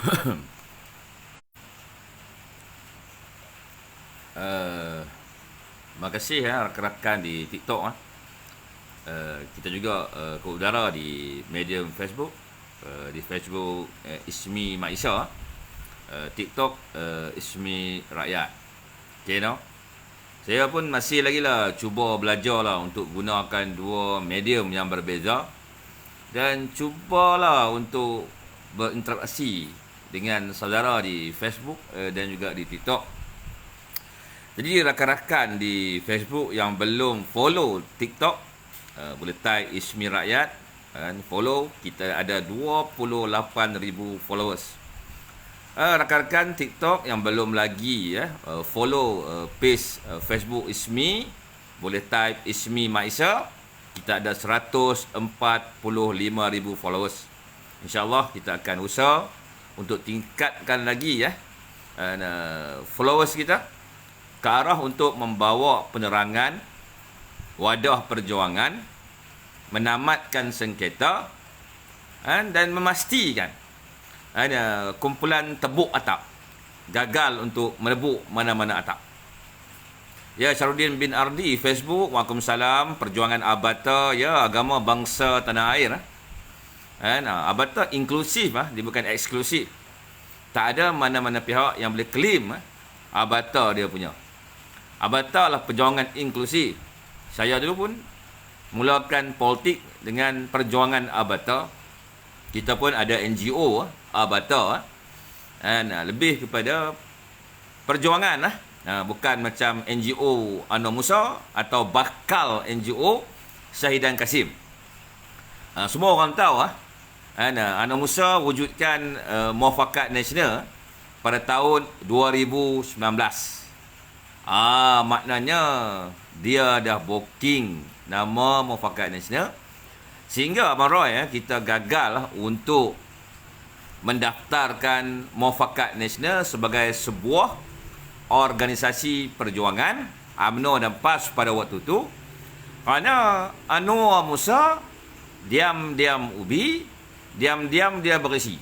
Terima kasih rakan-rakan di TikTok. Kita juga ke udara di medium Facebook. Di Facebook Ismi Maisha. TikTok Ismi Rakyat. Okay, no? Saya pun masih lagi lah cuba belajar lah untuk gunakan dua medium yang berbeza. Dan cubalah untuk berinteraksi dengan saudara di Facebook dan juga di TikTok. Jadi rakan-rakan di Facebook yang belum follow TikTok, boleh type Ismi Rakyat dan follow. Kita ada 28,000 followers. Rakan-rakan TikTok yang belum lagi follow page Facebook Ismi, boleh type Ismi Maisha. Kita ada 145,000 followers. InsyaAllah kita akan usaha untuk tingkatkan lagi followers kita ke arah untuk membawa penerangan wadah perjuangan, menamatkan sengketa dan memastikan kumpulan tebuk atap gagal untuk merebut mana-mana atap. Ya, Syarudin bin Ardi, Facebook. Waalaikumsalam. Perjuangan Abata, ya, agama bangsa tanah air. Abata inklusif, dia bukan eksklusif. Tak ada mana-mana pihak yang boleh claim Abata dia punya. Abata lah perjuangan inklusif. Saya dulu pun mulakan politik dengan perjuangan Abata. Kita pun ada NGO Abata. Lebih kepada perjuangan bukan macam NGO Anwar Musa atau bakal NGO Syahidan Kasim. Semua orang tahu Anwar Musa wujudkan Muafakat Nasional pada tahun 2019. Maknanya dia dah booking nama Muafakat Nasional, sehingga Abang Roy kita gagal untuk mendaftarkan Muafakat Nasional sebagai sebuah organisasi perjuangan UMNO dan PAS pada waktu itu, kerana Anwar Musa diam-diam ubi, diam-diam dia berisi.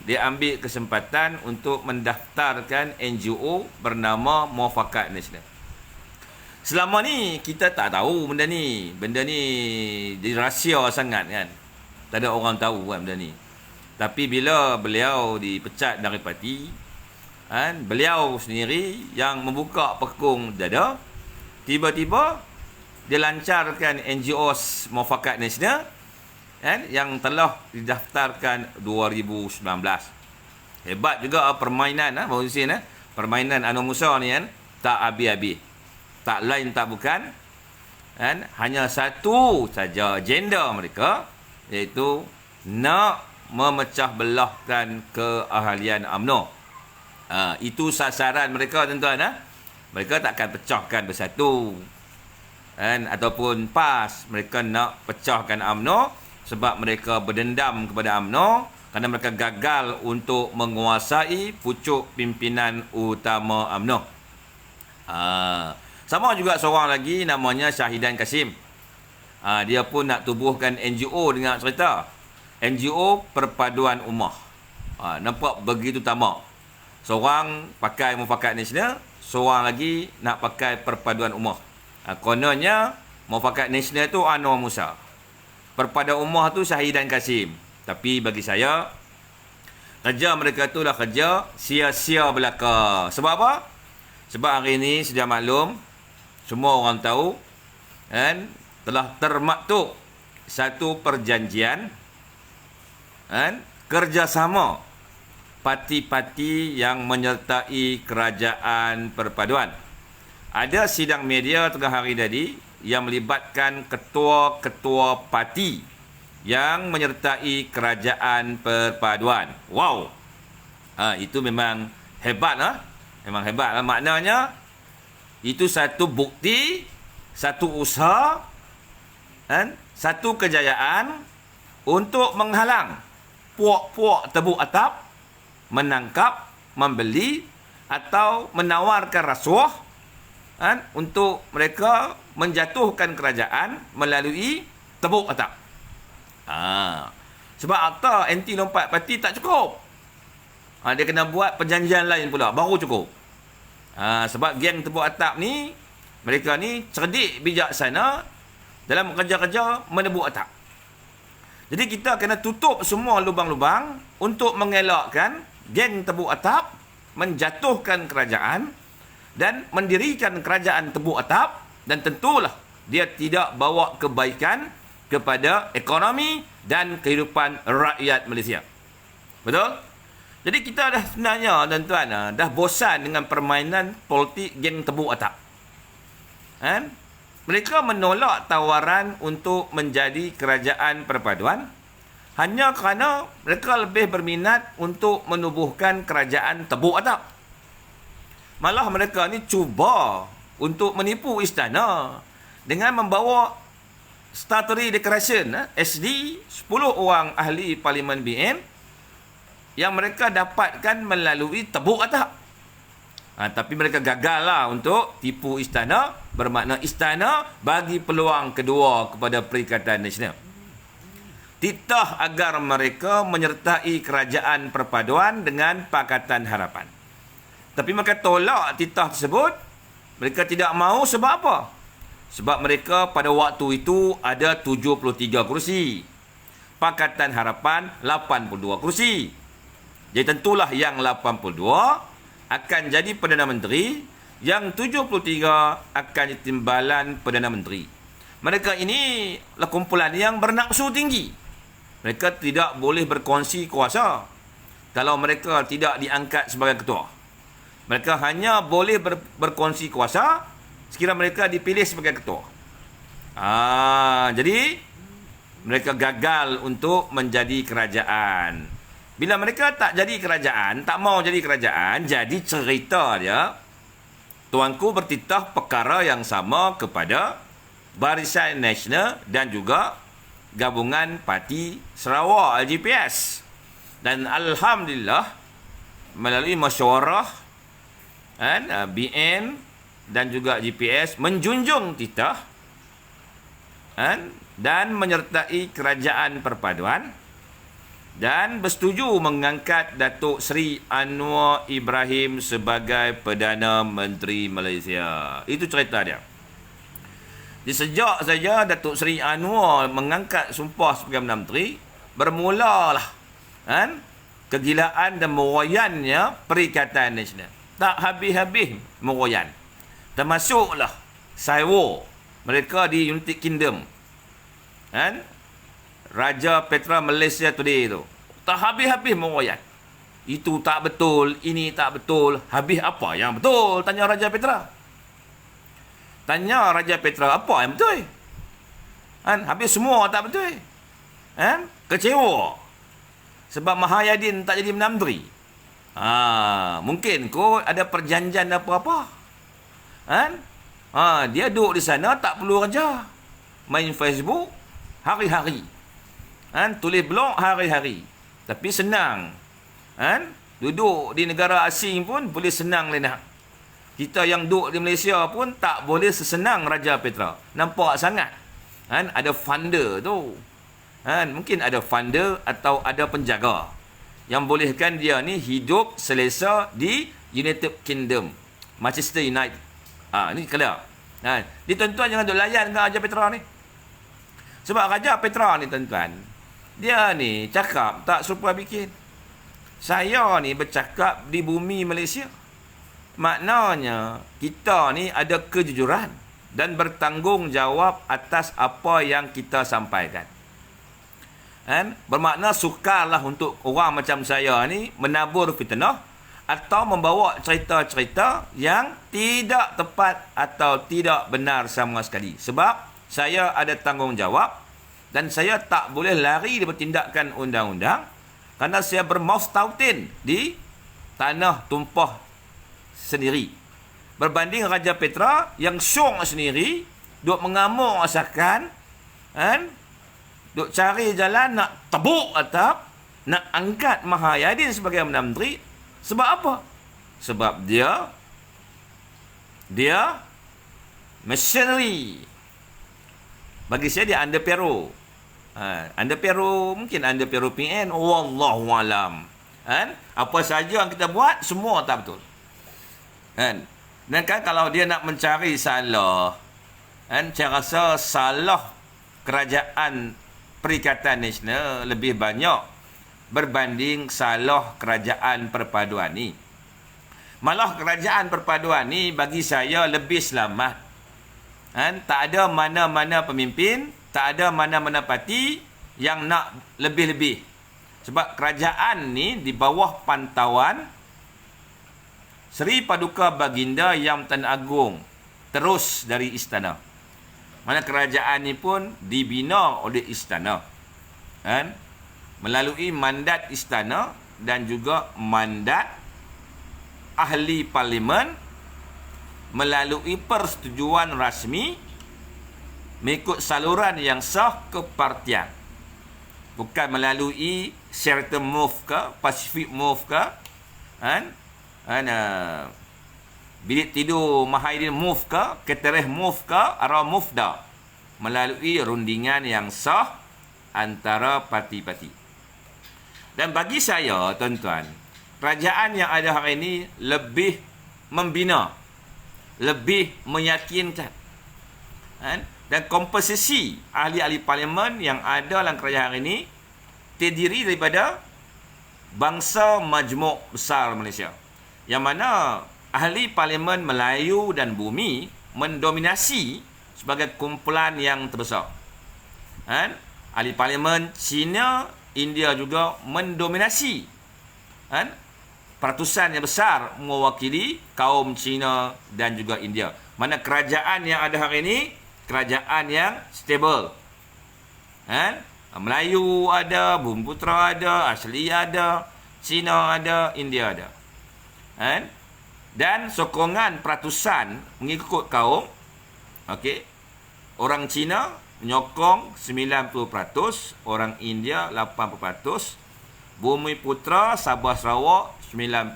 Dia ambil kesempatan untuk mendaftarkan NGO bernama Muafakat Nasional. Selama ni kita tak tahu benda ni. Benda ni dirahsia sangat kan. Tak ada orang tahu benda ni. Tapi bila beliau dipecat dari parti, beliau sendiri yang membuka pekung dada, tiba-tiba dia lancarkan NGO Muafakat Nasional yang telah didaftarkan 2019. Hebat juga permainan permainan Anwar Musa ni tak habis-habis. Tak lain tak bukan hanya satu saja agenda mereka, iaitu nak memecah belahkan keahlian UMNO. Itu sasaran mereka, tuan-tuan. Mereka tak akan pecahkan bersatu ataupun PAS. Mereka nak pecahkan UMNO sebab mereka berdendam kepada UMNO kerana mereka gagal untuk menguasai pucuk pimpinan utama UMNO. Sama juga seorang lagi namanya Syahidan Kasim. Dia pun nak tubuhkan NGO dengan cerita NGO Perpaduan Ummah. Nampak begitu tamak. Seorang pakai Muafakat Nasional, seorang lagi nak pakai Perpaduan Ummah. Kononnya Muafakat Nasional tu Anwar Musa, Perpaduan Ummah tu Syahidan Kasim. Tapi bagi saya, kerja mereka tu lah kerja sia-sia belaka. Sebab apa? Sebab hari ini sudah maklum, semua orang tahu, telah termaktub satu perjanjian kerjasama parti-parti yang menyertai kerajaan perpaduan. Ada sidang media tengah hari tadi yang melibatkan ketua-ketua parti yang menyertai kerajaan perpaduan. Wow! Itu memang hebat Memang hebat lah. Maknanya itu satu bukti, satu usaha, satu kejayaan untuk menghalang puak-puak tebuk atap menangkap, membeli atau menawarkan rasuah untuk mereka menjatuhkan kerajaan melalui tebuk atap. Sebab akta anti lompat parti tak cukup. Dia kena buat perjanjian lain pula, baru cukup. Sebab geng tebuk atap ni, mereka ni cerdik bijaksana dalam kerja-kerja menebuk atap. Jadi kita kena tutup semua lubang-lubang untuk mengelakkan geng tebuk atap menjatuhkan kerajaan dan mendirikan kerajaan tebuk atap, dan tentulah dia tidak bawa kebaikan kepada ekonomi dan kehidupan rakyat Malaysia. Betul? Jadi kita dah sebenarnya tuan-tuan dah bosan dengan permainan politik geng tebuk atap. Mereka menolak tawaran untuk menjadi kerajaan perpaduan hanya kerana mereka lebih berminat untuk menubuhkan kerajaan tebuk atap. Malah mereka ni cuba untuk menipu istana dengan membawa statutory declaration SD 10 orang ahli Parlimen BN yang mereka dapatkan melalui tebuk atap. Tapi mereka gagal lah untuk tipu istana, bermakna istana bagi peluang kedua kepada Perikatan Nasional. Titah agar mereka menyertai kerajaan perpaduan dengan Pakatan Harapan. Tapi mereka tolak titah tersebut. Mereka tidak mahu sebab apa? Sebab mereka pada waktu itu ada 73 kursi. Pakatan Harapan 82 kursi. Jadi tentulah yang 82 akan jadi Perdana Menteri, yang 73 akan jadi timbalan Perdana Menteri. Mereka ini adalah kumpulan yang bernafsu tinggi. Mereka tidak boleh berkongsi kuasa kalau mereka tidak diangkat sebagai ketua. Mereka hanya boleh berkongsi kuasa sekiranya mereka dipilih sebagai ketua. Jadi mereka gagal untuk menjadi kerajaan. Bila mereka tak jadi kerajaan, tak mau jadi kerajaan, jadi cerita dia, tuanku bertitah perkara yang sama kepada Barisan Nasional dan juga Gabungan Parti Sarawak LGPS. Dan alhamdulillah melalui mesyuarah BN dan juga GPS menjunjung titah dan menyertai kerajaan perpaduan dan bersetuju mengangkat Datuk Seri Anwar Ibrahim sebagai Perdana Menteri Malaysia. Itu cerita dia. Di sejak saja Datuk Seri Anwar mengangkat sumpah sebagai Perdana Menteri, bermulalah kegilaan dan meroyannya Perikatan Nasional. Tak habis-habis meroyan. Termasuklah Saiwo, mereka di United Kingdom. Raja Petra Malaysia Today tu. Tak habis-habis meroyan. Itu tak betul, ini tak betul. Habis apa yang betul? Tanya Raja Petra. Tanya Raja Petra apa yang betul? Habis semua tak betul. Kecewa. Sebab Mahayadin tak jadi Perdana Menteri. Mungkin kot ada perjanjian apa-apa. Dia duduk di sana tak perlu kerja. Main Facebook hari-hari. Tulis blog hari-hari. Tapi senang. Duduk di negara asing pun boleh senang lenak. Kita yang duduk di Malaysia pun tak boleh sesenang Raja Petra. Nampak sangat. Ada funder tu. Mungkin ada funder atau ada penjaga yang bolehkan dia ni hidup selesa di United Kingdom. Manchester United. Ni clear. Dia tuan-tuan jangan duk layan dengan Raja Petra ni. Sebab Raja Petra ni tuan-tuan, dia ni cakap tak serupa bikin. Saya ni bercakap di bumi Malaysia. Maknanya kita ni ada kejujuran dan bertanggungjawab atas apa yang kita sampaikan. Bermakna sukarlah untuk orang macam saya ni menabur fitnah atau membawa cerita-cerita yang tidak tepat atau tidak benar sama sekali. Sebab saya ada tanggungjawab dan saya tak boleh lari dari tindakan undang-undang kerana saya bermustautin di tanah tumpah sendiri. Berbanding Raja Petra yang syong sendiri, duk mengamuk asalkan, duk cari jalan nak tebuk atap, nak angkat Mahayadin sebagai Perdana Menteri. Sebab apa? Sebab dia missionary. Bagi saya dia under Pero. Anda Peru, mungkin anda Peru PN, wallahu alam. Kan? Apa saja yang kita buat semua tak betul. Kan? Dan kan kalau dia nak mencari salah, kan, saya rasa salah kerajaan Perikatan Nasional lebih banyak berbanding salah kerajaan perpaduan ni. Malah kerajaan perpaduan ni bagi saya lebih selamat. Kan? Tak ada mana-mana pemimpin, tak ada mana-mana parti yang nak lebih-lebih. Sebab kerajaan ni di bawah pantauan Seri Paduka Baginda Yang Tan Agong terus dari istana. Mana kerajaan ni pun dibina oleh istana. Kan? Melalui mandat istana dan juga mandat ahli parlimen melalui persetujuan rasmi mengikut saluran yang sah kepartian. Bukan melalui Sheraton Move ke, Pacific Move ke, kan? Bilik tidur Mahidin Move ke, Ketereh Move ke, Arau Mufda, melalui rundingan yang sah antara parti-parti. Dan bagi saya, tuan-tuan, kerajaan yang ada hari ini lebih membina, lebih meyakinkan. Dan komposisi ahli-ahli parlimen yang ada dalam kerajaan hari ini terdiri daripada bangsa majmuk besar Malaysia. Yang mana ahli parlimen Melayu dan Bumi mendominasi sebagai kumpulan yang terbesar. Ahli parlimen Cina, India juga mendominasi. Peratusan yang besar mewakili kaum Cina dan juga India. Mana kerajaan yang ada hari ini, kerajaan yang stable. Melayu ada, Bumiputera ada, Asli ada, Cina ada, India ada. Dan sokongan peratusan mengikut kaum. Okey. Orang Cina menyokong 90%, orang India 80%, Bumiputera, Sabah Sarawak 90%,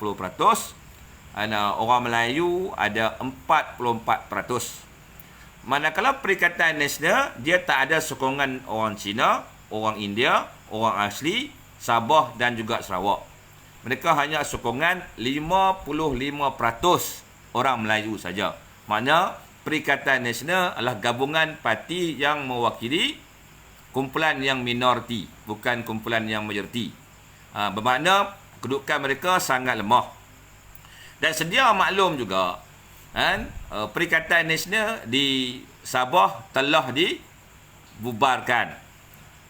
orang Melayu ada 44%. Manakala Perikatan Nasional dia tak ada sokongan orang Cina, orang India, orang asli, Sabah dan juga Sarawak. Mereka hanya sokongan 55% orang Melayu saja. Maknanya Perikatan Nasional adalah gabungan parti yang mewakili kumpulan yang minoriti, bukan kumpulan yang majoriti. Bermakna kedudukan mereka sangat lemah. Dan sedia maklum juga, Perikatan Nasional di Sabah telah dibubarkan.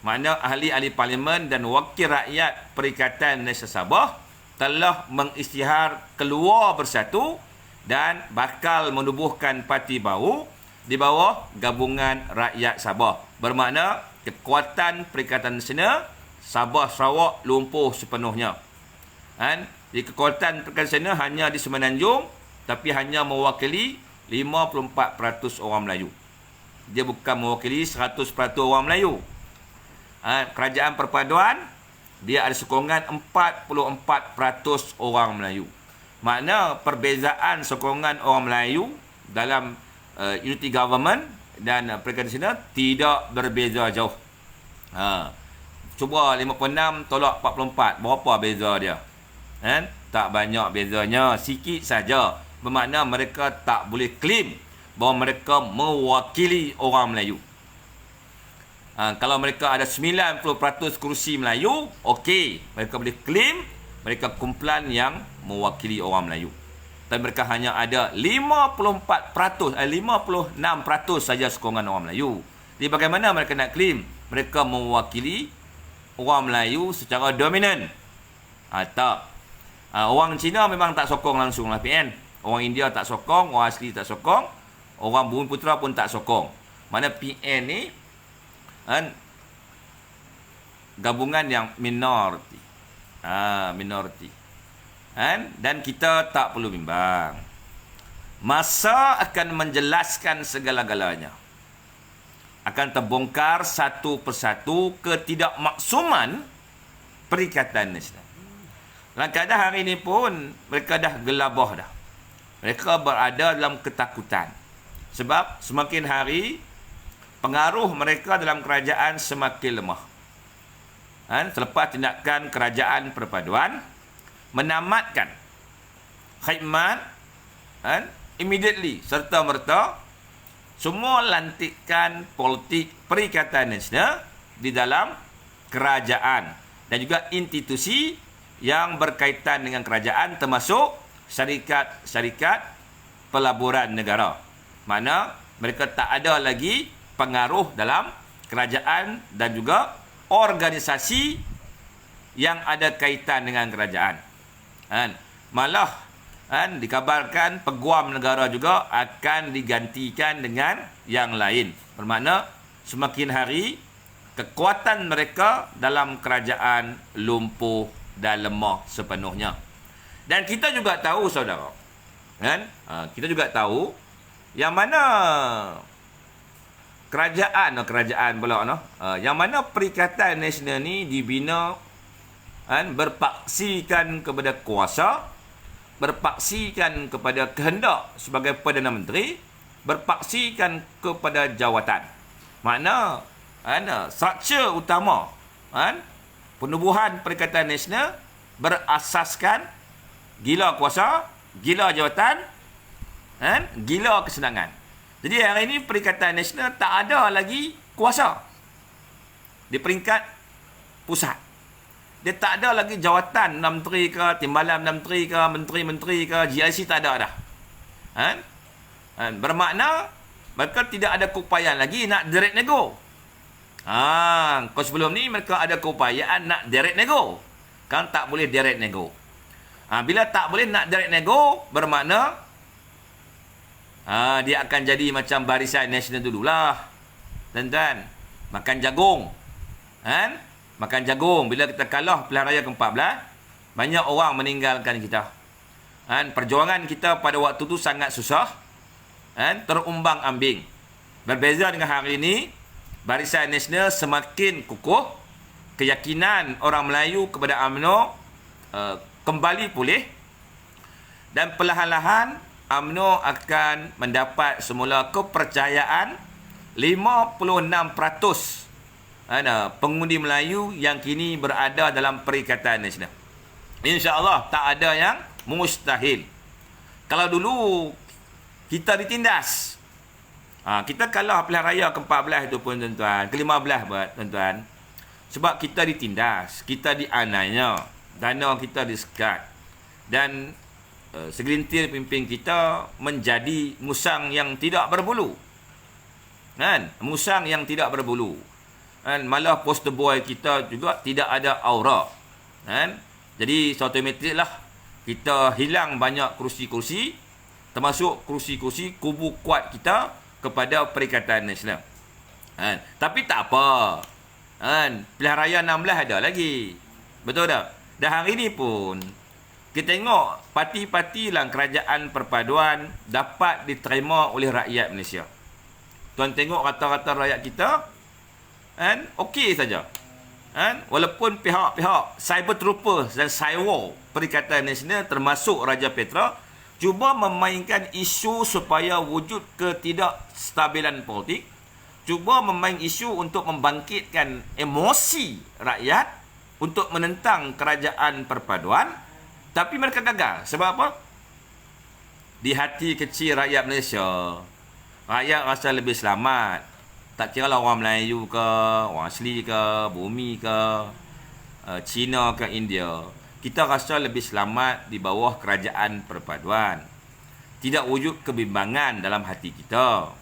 Makna ahli-ahli parlimen dan wakil rakyat Perikatan Nasional Sabah telah mengisytihar keluar bersatu dan bakal menubuhkan parti baru di bawah Gabungan Rakyat Sabah. Bermakna kekuatan Perikatan Nasional Sabah Sarawak lumpuh sepenuhnya. Di kekuatan Perikatan Nasional hanya di Semenanjung, tapi hanya mewakili 54% orang Melayu. Dia bukan mewakili 100% orang Melayu. Kerajaan perpaduan dia ada sokongan 44% orang Melayu. Makna perbezaan sokongan orang Melayu dalam unity government dan Perikatan Nasional tidak berbeza jauh. Cuba 56 tolak 44, berapa beza dia? Tak banyak bezanya, sikit saja. Bermakna mereka tak boleh claim bahawa mereka mewakili orang Melayu. Kalau mereka ada 90% kerusi Melayu, okey, mereka boleh claim mereka kumpulan yang mewakili orang Melayu. Tapi mereka hanya ada 56% saja sokongan orang Melayu. Jadi bagaimana mereka nak claim mereka mewakili orang Melayu secara dominan? Tak. Orang Cina memang tak sokong langsung lah PN. Orang India tak sokong, orang asli tak sokong, orang Bumiputera pun tak sokong. Mana PN ni gabungan yang minoriti. Minoriti. Dan kita tak perlu bimbang. Masa akan menjelaskan segala-galanya. Akan terbongkar satu persatu ketidakmaksuman Perikatan Nasional. Dalam keadaan hari ini pun mereka dah gelabah dah. Mereka berada dalam ketakutan. Sebab semakin hari pengaruh mereka dalam kerajaan semakin lemah. Selepas tindakan kerajaan perpaduan menamatkan khidmat immediately serta merta semua lantikan politik Perikatan Nasional di dalam kerajaan dan juga institusi yang berkaitan dengan kerajaan termasuk syarikat-syarikat pelaburan negara. Mana mereka tak ada lagi pengaruh dalam kerajaan dan juga organisasi yang ada kaitan dengan kerajaan. Malah dikabarkan peguam negara juga akan digantikan dengan yang lain. Bermakna semakin hari kekuatan mereka dalam kerajaan lumpuh dan lemah sepenuhnya. Dan kita juga tahu saudara, kita juga tahu yang mana kerajaan pula yang mana Perikatan Nasional ni dibina berpaksikan kepada kuasa, berpaksikan kepada kehendak sebagai Perdana Menteri, berpaksikan kepada jawatan. Makna struktur utama penubuhan Perikatan Nasional berasaskan gila kuasa, gila jawatan, gila kesenangan. Jadi hari ini Perikatan Nasional tak ada lagi kuasa di peringkat pusat. Dia tak ada lagi jawatan menteri ke, timbalan menteri ke, menteri-menteri ke, GIC tak ada dah. Bermakna mereka tidak ada keupayaan lagi nak direct nego. Kalau sebelum ni mereka ada keupayaan nak direct nego. Kan tak boleh direct nego. Bila tak boleh nak direct nego, bermakna dia akan jadi macam Barisan Nasional dululah. Tuan-tuan, makan jagung. Makan jagung. Bila kita kalah pilihan raya ke-14, banyak orang meninggalkan kita. Perjuangan kita pada waktu tu sangat susah. Terumbang-ambing. Berbeza dengan hari ini, Barisan Nasional semakin kukuh. Keyakinan orang Melayu kepada UMNO kembali pulih. Dan perlahan-lahan UMNO akan mendapat semula kepercayaan 56% pengundi Melayu yang kini berada dalam Perikatan Nasional. InsyaAllah tak ada yang mustahil. Kalau dulu kita ditindas, kita kalah pilihan raya ke-14 itu pun tuan-tuan, ke-15 buat tuan-tuan, sebab kita ditindas, kita dianiaya, dana kita disekat, dan segelintir pemimpin kita menjadi musang yang tidak berbulu. Musang yang tidak berbulu. Malah poster boy kita juga tidak ada aura. Jadi automatik lah kita hilang banyak kerusi-kerusi, termasuk kerusi-kerusi kubu kuat kita kepada Perikatan Nasional. Tapi tak apa. Pilihan raya 16 ada lagi. Betul tak? Dan hari ni pun kita tengok parti-parti dalam kerajaan perpaduan dapat diterima oleh rakyat Malaysia. Tuan tengok rata-rata rakyat kita okey saja. Walaupun pihak-pihak cyber troopers dan cyber Perikatan Nasional termasuk Raja Petra cuba memainkan isu supaya wujud ketidakstabilan politik, cuba memainkan isu untuk membangkitkan emosi rakyat untuk menentang kerajaan perpaduan. Tapi mereka gagal. Sebab apa? Di hati kecil rakyat Malaysia, rakyat rasa lebih selamat. Tak kira lah orang Melayu ke, orang asli ke, bumi ke, Cina ke, India. Kita rasa lebih selamat di bawah kerajaan perpaduan. Tidak wujud kebimbangan dalam hati kita.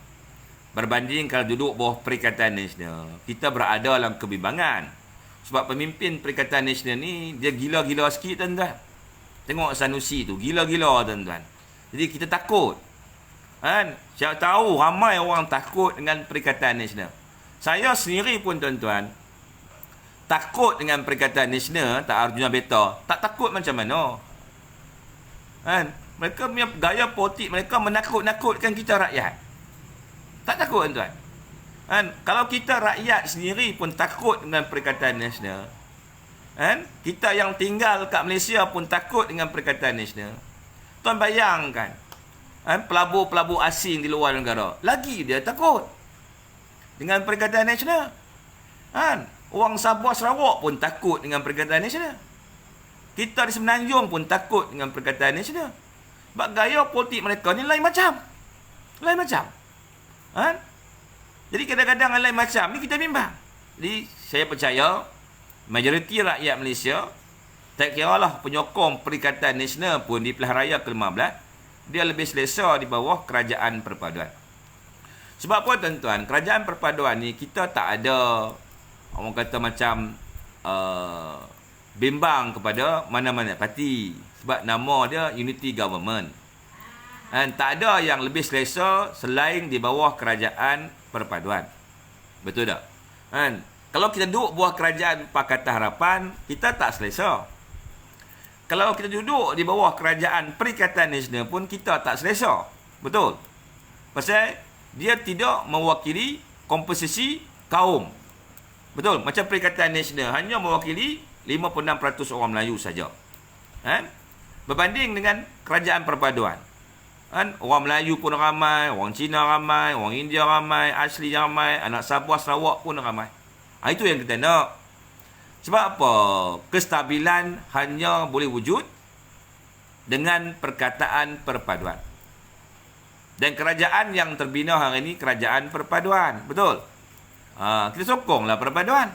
Berbanding kalau duduk bawah Perikatan Nasional, kita berada dalam kebimbangan. Sebab pemimpin Perikatan Nasional ni, dia gila-gila sikit tuan-tuan. Tengok Sanusi tu, gila-gila tuan-tuan. Jadi kita takut. Saya tahu ramai orang takut dengan Perikatan Nasional. Saya sendiri pun tuan-tuan, takut dengan Perikatan Nasional, tak Arjuna Beta. Tak takut macam mana. Mereka punya gaya politik mereka menakut-nakutkan kita rakyat. Tak takut tuan-tuan. Kalau kita rakyat sendiri pun takut dengan Perikatan Nasional, kita yang tinggal kat Malaysia pun takut dengan Perikatan Nasional. Tuan bayangkan, pelabur-pelabur asing di luar negara, lagi dia takut. dengan Perikatan Nasional. Kan? Orang Sabah Sarawak pun takut dengan Perikatan Nasional. Kita di Semenanjung pun takut dengan Perikatan Nasional. Sebab gaya politik mereka ni lain macam. Lain macam. Kan? Jadi kadang-kadang lain macam ni kita bimbang. Jadi saya percaya majoriti rakyat Malaysia, tak kira lah penyokong Perikatan Nasional pun di Pilihan Raya ke-15, dia lebih selesa di bawah Kerajaan Perpaduan. Sebab apa tuan-tuan? Kerajaan Perpaduan ni kita tak ada, orang kata macam bimbang kepada mana-mana parti. Sebab nama dia Unity Government. Dan tak ada yang lebih selesa selain di bawah Kerajaan Perpaduan. Betul tak? Dan kalau kita duduk bawah Kerajaan Pakatan Harapan, kita tak selesa. Kalau kita duduk di bawah Kerajaan Perikatan Nasional pun kita tak selesa. Betul? Pasal dia tidak mewakili komposisi kaum. Betul? Macam Perikatan Nasional hanya mewakili 56% orang Melayu saja. Kan? Berbanding dengan Kerajaan Perpaduan. Kan? Orang Melayu pun ramai, orang Cina ramai, orang India ramai, asli ramai, anak Sabah Sarawak pun ramai. Itu yang kita nak. Sebab apa? Kestabilan hanya boleh wujud dengan perkataan perpaduan. Dan kerajaan yang terbina hari ini Kerajaan Perpaduan. Betul? Kita sokonglah perpaduan.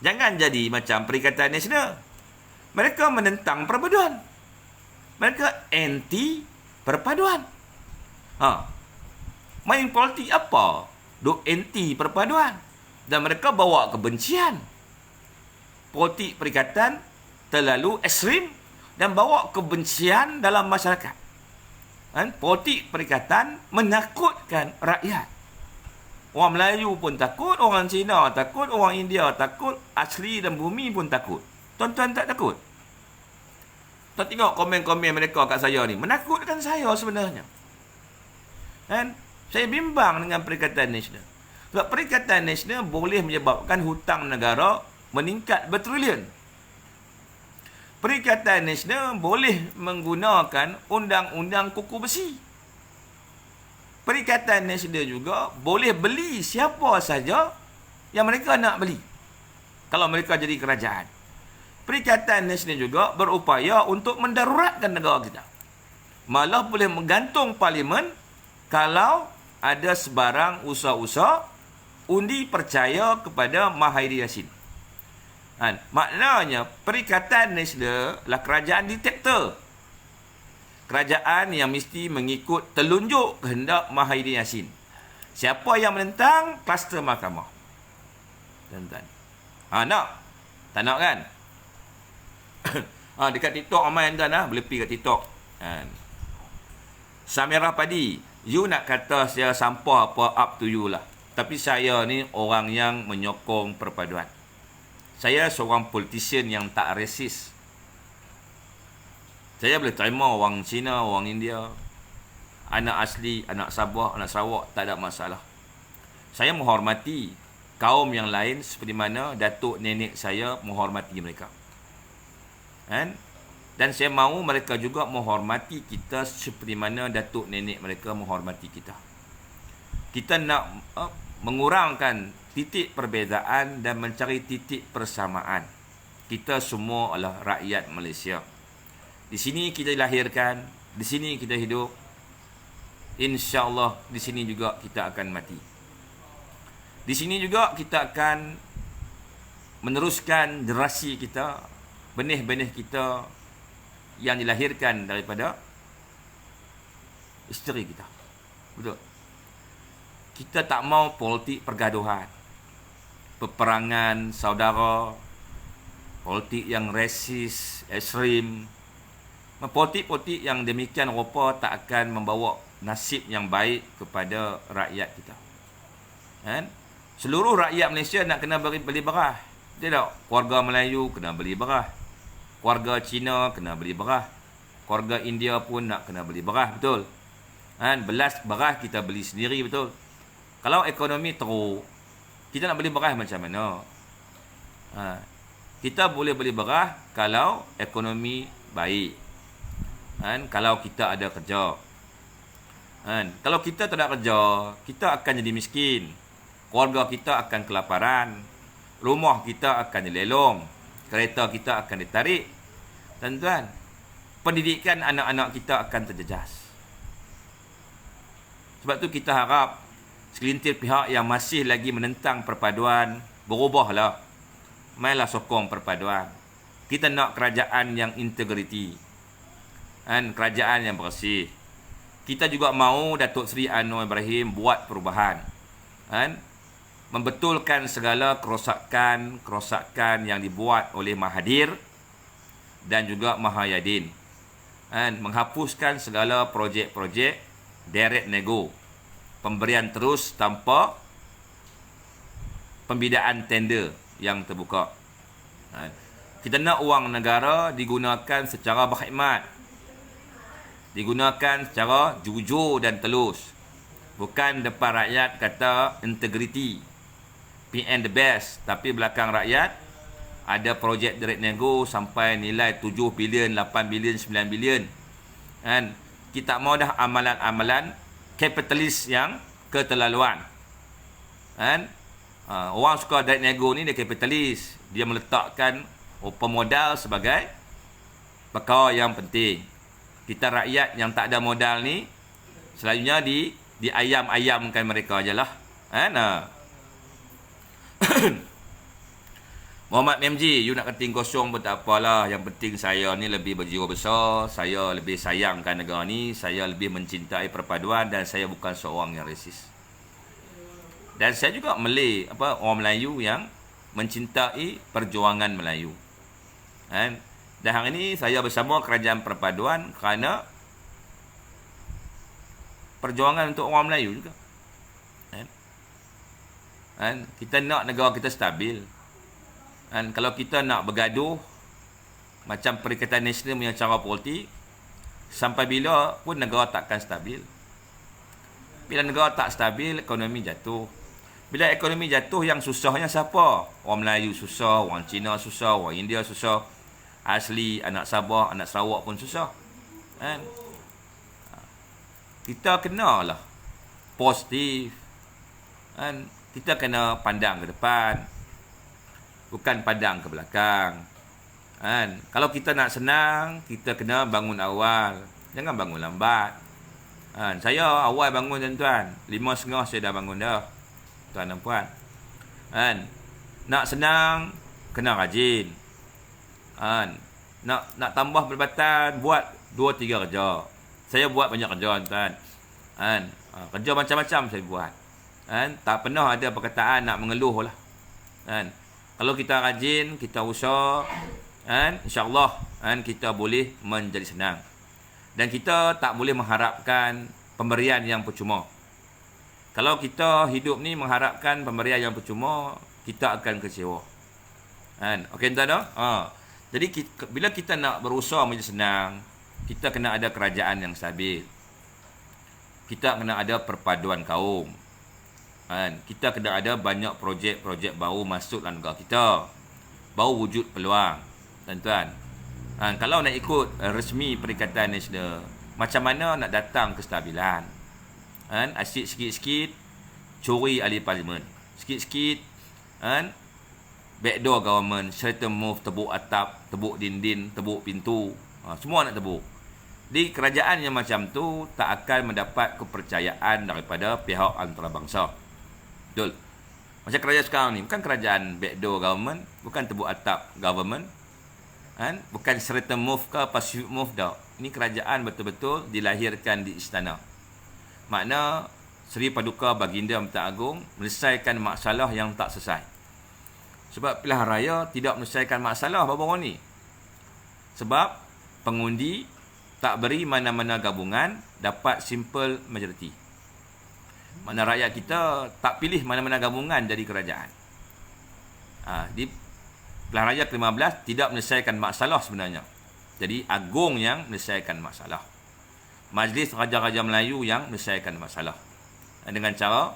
Jangan jadi macam Perikatan Nasional. Mereka menentang perpaduan. Mereka anti perpaduan. Main politik apa? Duk anti perpaduan. Dan mereka bawa kebencian. Politik perikatan terlalu ekstrim dan bawa kebencian dalam masyarakat. Politik perikatan menakutkan rakyat. Orang Melayu pun takut, orang Cina takut, orang India takut, asli dan bumi pun takut. Tuan-tuan tak takut? Tuan tengok komen-komen mereka kat saya ni. Menakutkan saya sebenarnya. Saya bimbang dengan Perikatan Nasional. Sebab Perikatan Nasional boleh menyebabkan hutang negara meningkat bertrilion. Perikatan Nasional boleh menggunakan undang-undang kuku besi. Perikatan Nasional juga boleh beli siapa saja yang mereka nak beli. Kalau mereka jadi kerajaan. Perikatan Nasional juga berupaya untuk mendaruratkan negara kita. Malah boleh menggantung parlimen kalau ada sebarang usaha-usaha undi percaya kepada Mahathir Yassin. Maknanya Perikatan Nasional adalah kerajaan diktator. Kerajaan yang mesti mengikut telunjuk kehendak Mahathir Yassin. Siapa yang menentang, kluster mahkamah. Tuan-tuan. Nak? Tak nak kan? Dekat TikTok ramai tuan boleh pergi kat TikTok. Samirah Padi, you nak kata saya sampah apa, up to you lah. Tapi saya ni orang yang menyokong perpaduan. Saya seorang politician yang tak resis. Saya boleh terima orang Cina, orang India, anak asli, anak Sabah, anak Sarawak, tak ada masalah. Saya menghormati kaum yang lain seperti mana datuk nenek saya menghormati mereka. Dan saya mahu mereka juga menghormati kita seperti mana datuk nenek mereka menghormati kita. Kita nak mengurangkan titik perbezaan dan mencari titik persamaan. Kita semua adalah rakyat Malaysia. Di sini kita dilahirkan, di sini kita hidup. InsyaAllah di sini juga kita akan mati. Di sini juga kita akan meneruskan generasi kita, benih-benih kita yang dilahirkan daripada isteri kita. Betul? Kita tak mau politik pergaduhan, peperangan saudara, politik yang resis, ekstrim. Politik-politik yang demikian rupa tak akan membawa nasib yang baik kepada rakyat kita. Seluruh rakyat Malaysia nak kena beli beras. Tidak, keluarga Melayu kena beli beras. Keluarga Cina kena beli beras. Keluarga India pun nak kena beli beras, betul? Belas beras kita beli sendiri, betul? Kalau ekonomi teruk, kita nak beli beras macam mana? Kita boleh beli beras kalau ekonomi baik. Kalau kita ada kerja. Kalau kita tak ada kerja, kita akan jadi miskin. keluarga kita akan kelaparan, rumah kita akan dilelong, kereta kita akan ditarik. Tuan-tuan, pendidikan anak-anak kita akan terjejas. Sebab tu kita harap segelintir pihak yang masih lagi menentang perpaduan, berubahlah. Mainlah sokong perpaduan. Kita nak kerajaan yang integriti, kerajaan yang bersih. Kita juga mahu Datuk Seri Anwar Ibrahim buat perubahan, membetulkan segala kerosakan yang dibuat oleh Mahathir dan juga Mahayadin, menghapuskan segala projek-projek direct nego, pemberian terus tanpa pembidaan tender yang terbuka. Kita nak wang negara digunakan secara berkhidmat, digunakan secara jujur dan telus. Bukan depan rakyat kata integriti, PN the best, tapi belakang rakyat ada projek direct nego sampai nilai 7 bilion, 8 bilion, 9 bilion. Kita mau dah amalan-amalan kapitalis yang keterlaluan. Orang suka direct nego ni dia kapitalis. Dia meletakkan pemodal sebagai perkara yang penting. Kita rakyat yang tak ada modal ni selalunya diayam-ayamkan mereka je lah. Muhammad MJ, you nak keting kosong pun tak apalah. Yang penting saya ni lebih berjiwa besar, saya lebih sayangkan negara ni, saya lebih mencintai perpaduan dan saya bukan seorang yang resis. Dan saya juga orang Melayu yang mencintai perjuangan Melayu. Dan hari ini saya bersama Kerajaan Perpaduan kerana perjuangan untuk orang Melayu juga. Kita nak negara kita stabil. Kalau kita nak bergaduh macam Perikatan Nasional punya cara politik, sampai bila pun negara takkan stabil. Bila negara tak stabil, ekonomi jatuh. Bila ekonomi jatuh, yang susahnya siapa? Orang Melayu susah, orang Cina susah, orang India susah. Asli, anak Sabah, anak Sarawak pun susah. Kita kenalah positif. Kita kena pandang ke depan, bukan pandang ke belakang. Kalau kita nak senang, kita kena bangun awal, jangan bangun lambat. Saya awal bangun tuan-tuan, 5.30 saya dah bangun dah, tuan dan puan. Nak senang, kena rajin. Nak tambah pendapatan, buat 2-3 kerja. Saya buat banyak kerja tuan. Kerja macam-macam saya buat. Tak pernah ada perkataan nak mengeluh lah. Kalau kita rajin, kita usaha, insya-Allah kita boleh menjadi senang. Dan kita tak boleh mengharapkan pemberian yang percuma. Kalau kita hidup ni mengharapkan pemberian yang percuma, kita akan kecewa. Okey tuan dah? Jadi bila kita nak berusaha menjadi senang, kita kena ada kerajaan yang stabil. Kita kena ada perpaduan kaum. Kita kena ada banyak projek-projek baru masuk dalam negara kita. Baru wujud peluang. Tuan-tuan. Kalau nak ikut resmi Perikatan Nasional, macam mana nak datang kestabilan? Asyik sikit-sikit curi ahli parlimen. Sikit-sikit backdoor government, certain move, tebuk atap, tebuk dinding, tebuk pintu. Semua nak tebuk. Di kerajaan yang macam tu tak akan mendapat kepercayaan daripada pihak antarabangsa. Betul. Macam kerajaan sekarang ni, bukan kerajaan backdoor government, bukan tebuk atap government. Bukan certain move ke passive move dah. Ini kerajaan betul-betul dilahirkan di istana. Makna Seri Paduka Baginda Menteri Agung menyelesaikan masalah yang tak selesai. Sebab pilihan raya tidak menyelesaikan masalah baru-baru ni. Sebab pengundi tak beri mana-mana gabungan dapat simple majority. Mana rakyat kita tak pilih mana-mana gabungan jadi kerajaan. Di pilihan raya ke-15 tidak menyelesaikan masalah sebenarnya. Jadi Agung yang menyelesaikan masalah. Majlis Raja-Raja Melayu yang menyelesaikan masalah. Dengan cara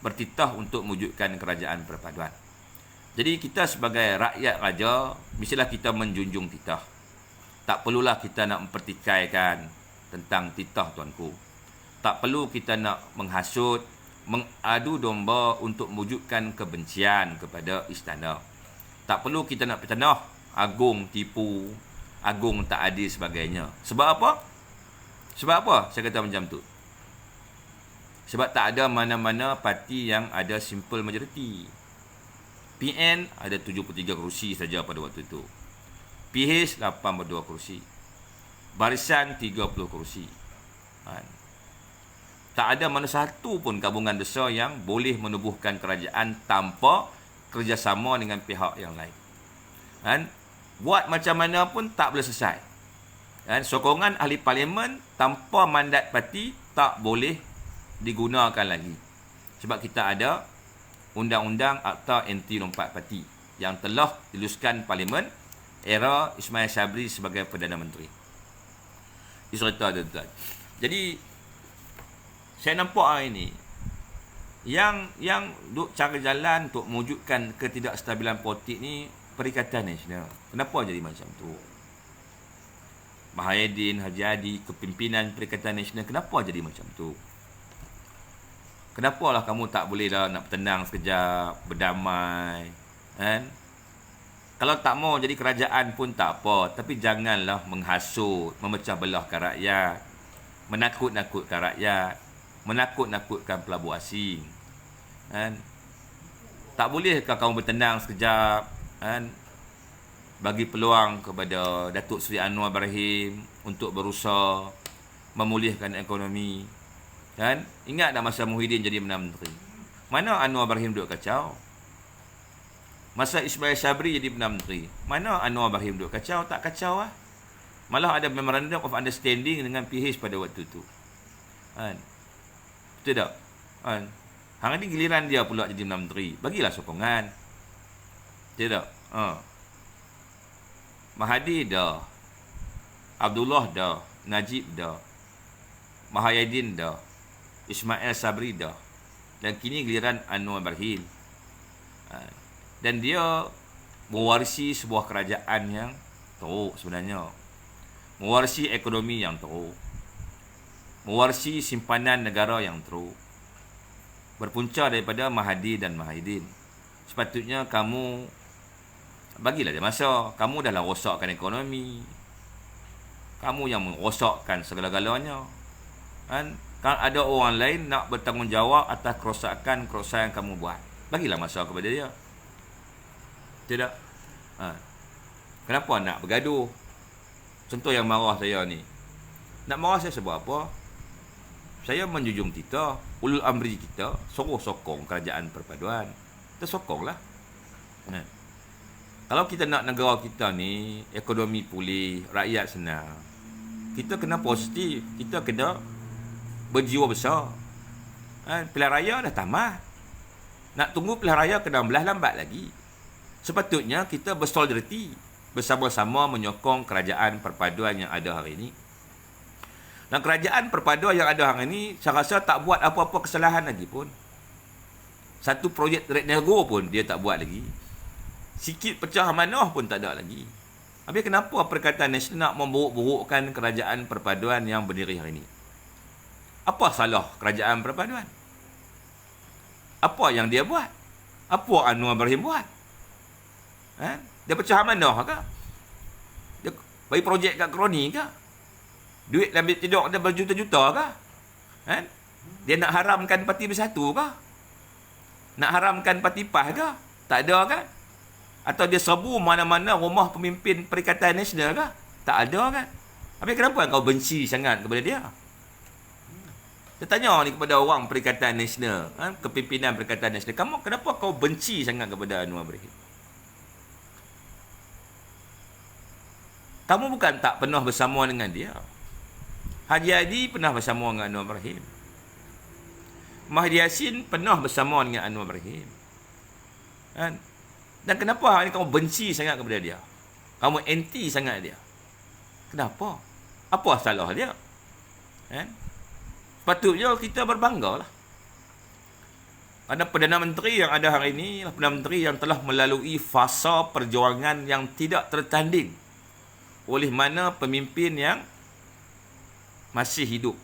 bertitah untuk mewujudkan kerajaan perpaduan. Jadi kita sebagai rakyat raja, mestilah kita menjunjung titah. Tak perlulah kita nak mempertikaikan tentang titah tuanku. Tak perlu kita nak menghasut, mengadu domba untuk mewujudkan kebencian kepada istana. Tak perlu kita nak bertenah agung tipu, agung tak adil sebagainya. Sebab apa? Sebab apa saya kata macam tu? Sebab tak ada mana-mana parti yang ada simple majority. PN ada 73 kerusi saja pada waktu itu. PH 82 kerusi. Barisan 30 kerusi. Tak ada mana satu pun gabungan besar yang boleh menubuhkan kerajaan tanpa kerjasama dengan pihak yang lain. Buat macam mana pun tak boleh selesai. Sokongan ahli parlimen tanpa mandat parti tak boleh digunakan lagi. Sebab kita ada Undang-Undang Akta Anti Lompat Parti yang telah diluluskan parlimen era Ismail Sabri sebagai Perdana Menteri. Diserta tuan-tuan. Jadi saya nampak hari ini yang duk cari jalan untuk mewujudkan ketidakstabilan politik ni Perikatan Nasional. Kenapa jadi macam tu? Mahyadin, Haji Hadi, kepimpinan Perikatan Nasional, kenapa jadi macam tu? Kenapalah kamu tak boleh dah nak bertenang sekejap, berdamai, Kalau tak mau jadi kerajaan pun tak apa, tapi janganlah menghasut, memecah belahkan rakyat, menakut-nakutkan rakyat, menakut-nakutkan pelabur asing. Tak bolehkah kamu bertenang sekejap, bagi peluang kepada Datuk Seri Anwar Ibrahim untuk berusaha memulihkan ekonomi. Ingat tak masa Muhyiddin jadi Perdana Menteri? Mana Anwar Ibrahim duduk kacau? Masa Ismail Sabri jadi Perdana Menteri, mana Anwar Ibrahim duduk kacau? Tak kacau lah. Malah ada Memorandum of Understanding dengan PH pada waktu tu. Betul tak? Hari ni giliran dia pula jadi Perdana Menteri. Bagilah sokongan. Betul tak? Mahathir dah, Abdullah dah, Najib dah, Mahyadin dah, Ismail Sabri dah, dan kini giliran Anwar Ibrahim. Dan dia mewarisi sebuah kerajaan yang teruk sebenarnya, mewarisi ekonomi yang teruk, mewarisi simpanan negara yang teruk, berpunca daripada Mahathir dan Mahyadin. Sepatutnya kamu bagilah dia masa. Kamu dah lah rosakkan ekonomi, kamu yang merosakkan segala-galanya. Kalau ada orang lain nak bertanggungjawab atas kerosakan yang kamu buat, bagilah masa kepada dia. Tidak? Kenapa nak bergaduh? Contoh yang marah saya ni. Nak marah saya sebab apa? Saya menjunjung kita, ulul amri kita, suruh sokong kerajaan perpaduan. Kita sokonglah. Kalau kita nak negara kita ni ekonomi pulih, rakyat senang, kita kena positif, kita kena berjiwa besar. Pilihan raya dah tamat. Nak tunggu pilihan raya ke-16 lambat lagi. Sepatutnya kita bersolidariti, bersama-sama menyokong kerajaan perpaduan yang ada hari ini. Dan kerajaan perpaduan yang ada hari ini, saya rasa tak buat apa-apa kesalahan lagi pun. Satu projek Red Nego pun dia tak buat lagi. Sikit pecah amanah pun tak ada lagi. Habis kenapa Perikatan Nasional nak memburuk-burukkan kerajaan perpaduan yang berdiri hari ini? Apa salah kerajaan perpaduan? Apa yang dia buat? Apa Anwar Ibrahim buat? Dia pecah amanah ke? Dia bagi projek kat kroni ke? Duit dalam bilik tidur dia berjuta-juta ke? Dia nak haramkan Parti Bersatu ke? Nak haramkan Parti PAS ke? Tak ada kan? Atau dia serbu mana-mana rumah pemimpin Perikatan Nasional ke? Tak ada kan? Habis kenapa kau benci sangat kepada dia? Saya tanya ni kepada orang Perikatan Nasional, kepimpinan Perikatan Nasional, kenapa kau benci sangat kepada Anwar Ibrahim? Kamu bukan tak pernah bersama dengan dia. Haji Hadi pernah bersama dengan Anwar Ibrahim. Mahdi Yassin pernah bersama dengan Anwar Ibrahim. Dan kenapa hari ni kamu benci sangat kepada dia? Kamu anti sangat dia. Kenapa? Apa salah dia? Sepatutnya kita berbangga lah. Ada Perdana Menteri yang ada hari ini, Perdana Menteri yang telah melalui fasa perjuangan yang tidak tertanding oleh mana pemimpin yang masih hidup.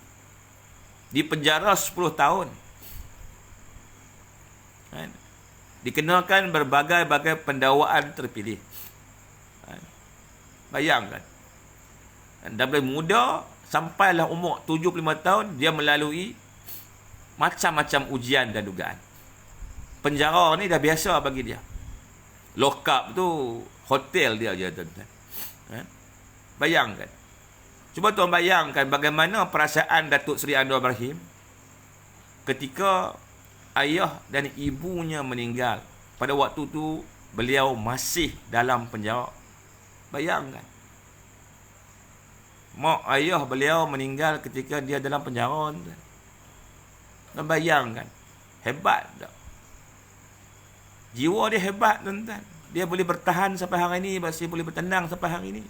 Di penjara 10 tahun. Kan? Dikenakan berbagai-bagai pendakwaan terpilih. Kan? Bayangkan. Dari muda sampailah umur 75 tahun, dia melalui macam-macam ujian dan dugaan. Penjara ni dah biasa bagi dia. Lock up tu hotel dia je, tuan-tuan. Bayangkan. Cuba tuan bayangkan bagaimana perasaan Datuk Seri Anwar Ibrahim ketika ayah dan ibunya meninggal. Pada waktu tu beliau masih dalam penjara. Bayangkan. Mak ayah beliau meninggal ketika dia dalam penjara. Dan bayangkan. Hebat tak? Jiwa dia hebat, tuan-tuan. Dia boleh bertahan sampai hari ini, masih boleh bertenang sampai hari ini.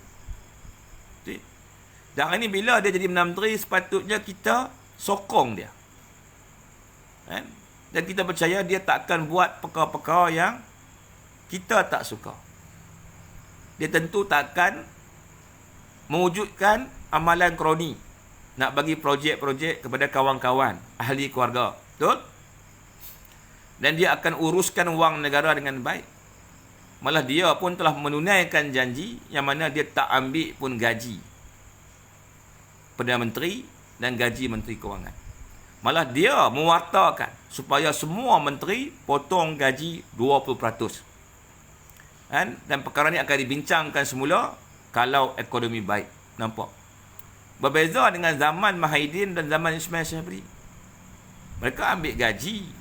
Dan hari ini bila dia jadi Perdana Menteri, sepatutnya kita sokong dia. Kan? Dan kita percaya dia tak akan buat perkara-perkara yang kita tak suka. Dia tentu tak akan mewujudkan amalan kroni. Nak bagi projek-projek kepada kawan-kawan, ahli keluarga. Betul? Dan dia akan uruskan wang negara dengan baik. Malah dia pun telah menunaikan janji yang mana dia tak ambil pun gaji Perdana Menteri dan gaji Menteri Kewangan. Malah dia mewartakan supaya semua menteri potong gaji 20%. Dan perkara ini akan dibincangkan semula kalau ekonomi baik. Nampak? Berbeza dengan zaman Mahidin dan zaman Ismail Sabri. Mereka ambil gaji.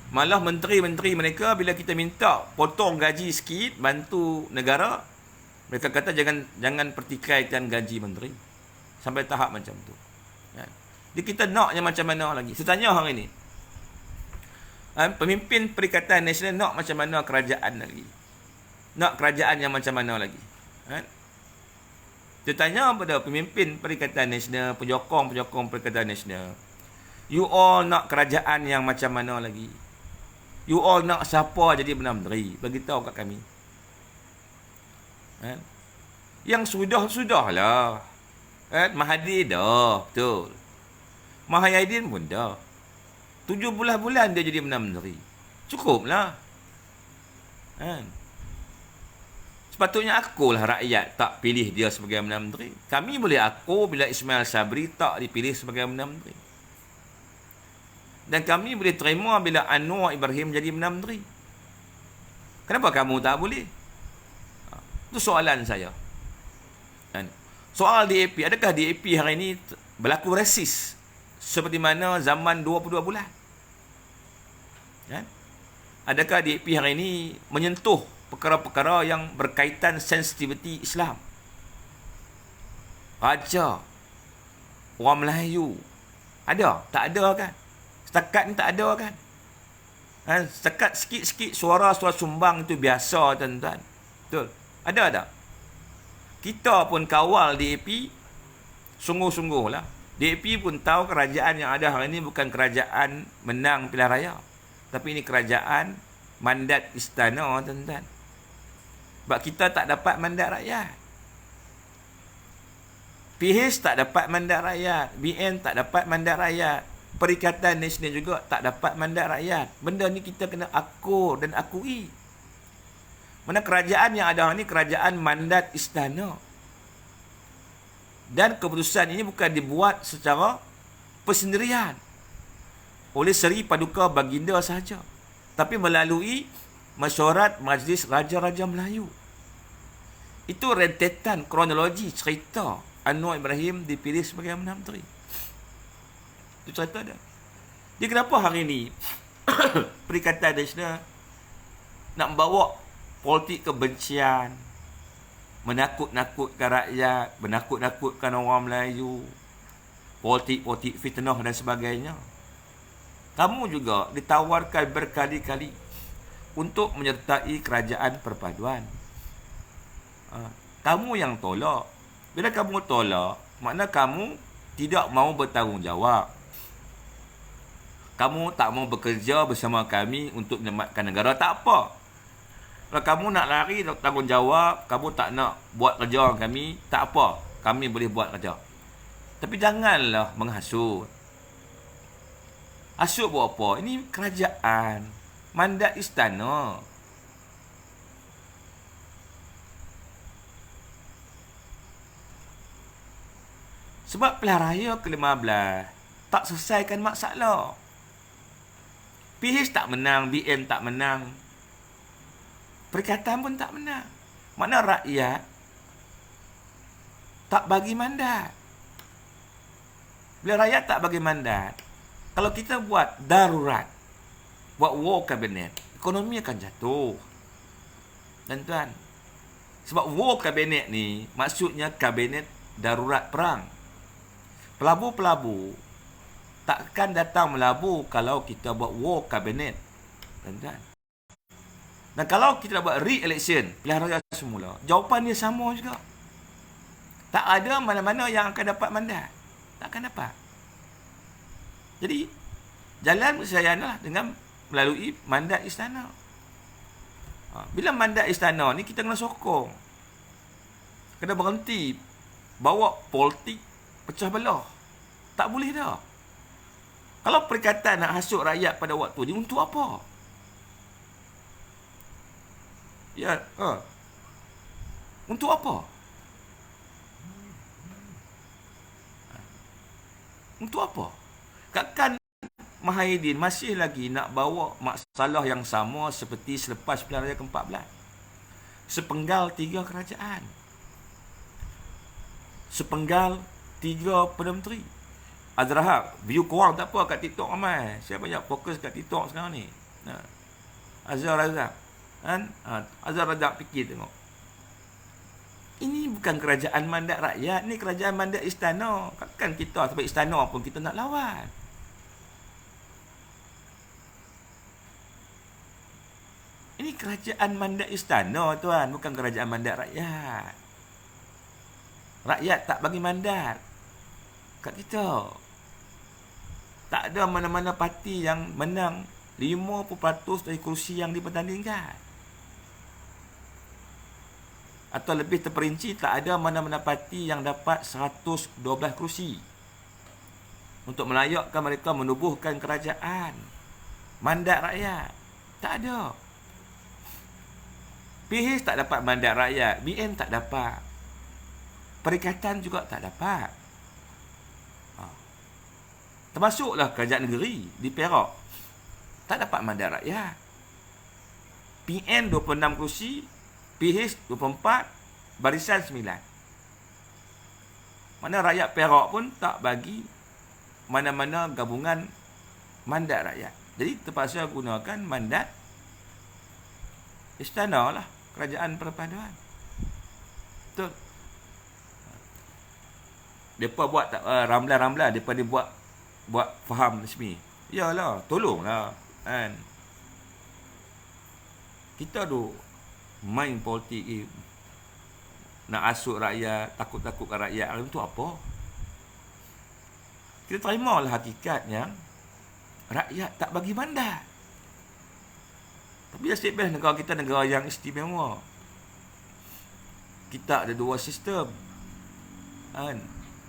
Malah menteri-menteri mereka bila kita minta potong gaji sikit, bantu negara, mereka kata jangan pertikaikan gaji menteri. Sampai tahap macam tu. Jadi kita naknya macam mana lagi? Saya tanya hari ini. Pemimpin Perikatan Nasional nak macam mana kerajaan lagi? Nak kerajaan yang macam mana lagi? Saya tanya pada pemimpin Perikatan Nasional, penyokong-penyokong Perikatan Nasional. You all nak kerajaan yang macam mana lagi? You all nak siapa jadi Perdana Menteri? Beritahu kat kami. Yang sudah-sudahlah. Mahathir dah. Betul. Mahyadin pun dah. 7 bulan dia jadi Perdana Menteri. Cukuplah. Sepatutnya akulah rakyat tak pilih dia sebagai Perdana Menteri. Kami boleh aku bila Ismail Sabri tak dipilih sebagai Perdana Menteri. Dan kami boleh terima bila Anwar Ibrahim jadi Perdana Menteri. Kenapa kamu tak boleh? Itu soalan saya. Soal DAP, adakah DAP hari ini berlaku rasis seperti mana zaman 22 bulan? Adakah DAP hari ini menyentuh perkara-perkara yang berkaitan sensitiviti Islam? Raja, orang Melayu, ada? Tak ada kan? Setakat ni tak ada kan? Setakat sikit-sikit suara sumbang itu biasa, tuan-tuan. Betul? Ada tak? Kita pun kawal DAP sungguh-sungguh lah. DAP pun tahu kerajaan yang ada hari ini bukan kerajaan menang pilihan raya. Tapi ini kerajaan mandat istana, tuan-tuan. Sebab kita tak dapat mandat rakyat. PH tak dapat mandat rakyat. BN tak dapat mandat rakyat. Perikatan Nasional juga tak dapat mandat rakyat. Benda ni kita kena akur dan akui. Mana kerajaan yang ada ni kerajaan mandat istana. Dan keputusan ini bukan dibuat secara persendirian oleh Seri Paduka Baginda sahaja, tapi melalui mesyuarat Majlis Raja-Raja Melayu. Itu rentetan kronologi cerita Anwar Ibrahim dipilih sebagai Perdana Menteri. Itu cerita dia. Jadi kenapa hari ini Perikatan Nasional nak membawa politik kebencian, menakut-nakutkan rakyat, menakut-nakutkan orang Melayu, politik-politik fitnah dan sebagainya? Kamu juga ditawarkan berkali-kali untuk menyertai kerajaan perpaduan. Kamu yang tolak. Bila kamu tolak, makna kamu tidak mau bertanggungjawab. Kamu tak mau bekerja bersama kami untuk menyelamatkan negara. Tak apa. Kalau kamu nak lari tanggungjawab, kamu tak nak buat kerja kami, tak apa. Kami boleh buat kerja. Tapi janganlah menghasut. Asuk buat apa? Ini kerajaan. Mandat istana. Sebab pilihan raya ke-15 tak selesaikan masalah. PH tak menang, BN tak menang. Perikatan pun tak menang. Mana rakyat tak bagi mandat. Bila rakyat tak bagi mandat, kalau kita buat darurat, buat war cabinet, ekonomi akan jatuh. Dan tuan, sebab war cabinet ni maksudnya kabinet darurat perang. Pelabur-pelabur takkan datang melabur kalau kita buat war cabinet. Dan tuan, dan kalau kita buat re-election, pilihan raya semula, jawapan dia sama juga. Tak ada mana-mana yang akan dapat mandat. Tak akan dapat. Jadi, jalan perselesaian lah dengan melalui mandat istana. Bila mandat istana ni, kita kena sokong. Kena berhenti bawa politik pecah belah. Tak boleh dah. Kalau perikatan nak hasut rakyat pada waktu ni, untuk apa? Ya, untuk apa? Untuk apa? Takkan Mahathir masih lagi nak bawa masalah yang sama seperti selepas pilihan raya ke-14. Sepenggal 3 kerajaan. Sepenggal 3 Perdana Menteri. Azrahab, view korang tak apa kat TikTok ramai. Saya banyak fokus kat TikTok sekarang ni. Azhar Razak. Azhar Razak fikir tengok. Ini bukan kerajaan mandat rakyat, ni kerajaan mandat istana. Kan kita sebagai istana pun kita nak lawan. Ini kerajaan mandat istana tuan, bukan kerajaan mandat rakyat. Rakyat tak bagi mandat kat kita. Tak ada mana-mana parti yang menang 50% dari kursi yang dipertandingkan. Atau lebih terperinci, tak ada mana-mana parti yang dapat 112 kursi untuk melayakkan mereka menubuhkan kerajaan mandat rakyat. Tak ada. PH tak dapat mandat rakyat, BN tak dapat, Perikatan juga tak dapat. Termasuklah kerajaan negeri di Perak, tak dapat mandat rakyat. PN 26 kursi, PH 24, barisan 9. Mana rakyat Perak pun tak bagi mana-mana gabungan mandat rakyat. Jadi terpaksa gunakan mandat istana lah, kerajaan perpaduan. Betul. Mereka buat ramlan-ramlan, mereka dia buat faham resmi. Yalah, tolonglah kan. Kita tu main politik nak asuk rakyat, takut-takutkan rakyat, untuk apa? Kita terimalah hakikatnya rakyat tak bagi mandat. Tapi nasib baik negara kita negara yang istimewa. Kita ada 2 sistem. Kan?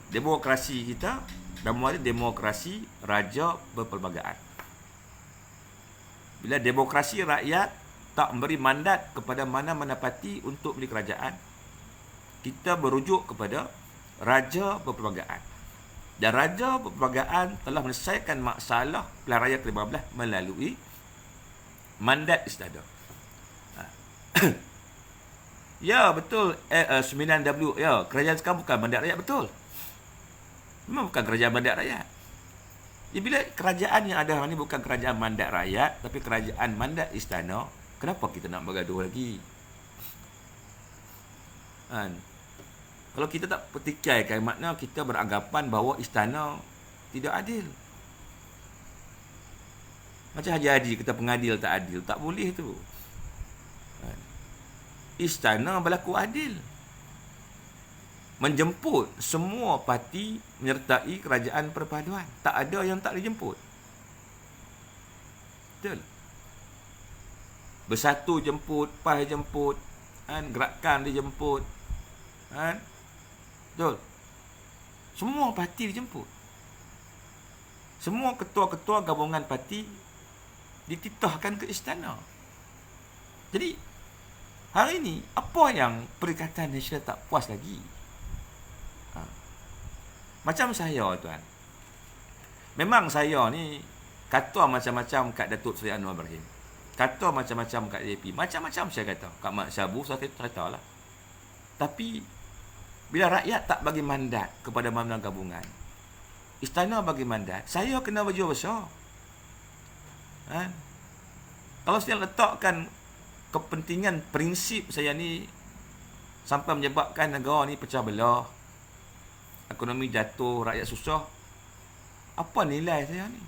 Demokrasi kita, nama dia demokrasi raja berpelbagai. Bila demokrasi rakyat tak memberi mandat kepada mana-mana parti untuk beli kerajaan, kita merujuk kepada raja berpelbagai. Dan raja berpelbagai telah menyelesaikan masalah pilihan raya ke-15 melalui mandat istana. Ya, betul. 9W. Ya, kerajaan sekarang bukan mandat rakyat, betul. Memang bukan kerajaan mandat rakyat. Ya, bila kerajaan yang ada hari ini bukan kerajaan mandat rakyat, tapi kerajaan mandat istana, kenapa kita nak bergaduh lagi? Kan? Kalau kita tak petikaikan, makna kita beranggapan bahawa istana tidak adil. Macam Haji Hadi kata pengadil tak adil. Tak boleh tu. Kan? Istana berlaku adil. Menjemput semua parti menyertai kerajaan perpaduan. Tak ada yang tak dijemput. Betul. Bersatu jemput, PAS jemput, kan? Gerakan dijemput. Kan? Betul. Semua parti dijemput. semua ketua-ketua gabungan parti dititahkan ke istana. Jadi, hari ini, apa yang Perikatan Nasional tak puas lagi? Macam saya, tuan. Memang saya ni kata macam-macam kat Datuk Seri Anwar Ibrahim. Kata macam-macam kat AAP. Macam-macam saya kata. Kat Mat Syabu, saya kata lah. Tapi, bila rakyat tak bagi mandat kepada Majlis Gabungan, istana bagi mandat, saya kena berjuang besar. Kalau saya letakkan kepentingan prinsip saya ni sampai menyebabkan negara ni pecah belah, ekonomi jatuh, rakyat susah, apa nilai saya ni?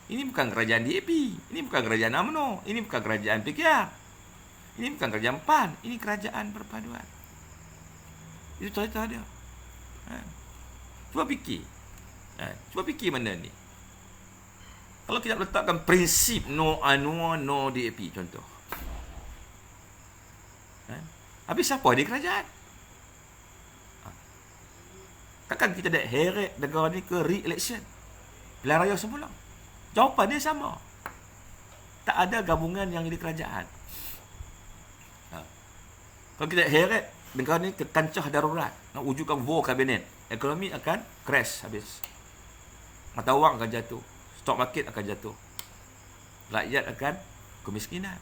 Ini bukan kerajaan DAP, ini bukan kerajaan UMNO, ini bukan kerajaan PKR, ini bukan kerajaan PAN, ini kerajaan perpaduan. Itu cerita dia. Cuba fikir. Cuba fikir benda ni. Kalau kita letakkan prinsip no UMNO, no DAP contoh. Habis siapa di kerajaan? Takkan kita dah heret negara ni ke re-election pilihan raya semula? Jawapan dia sama. Tak ada gabungan yang jadi kerajaan. Kalau kita heret negara ni ke kancah darurat, nak wujudkan war kabinet, ekonomi akan crash habis. Mata wang akan jatuh, stock market akan jatuh, rakyat akan kemiskinan.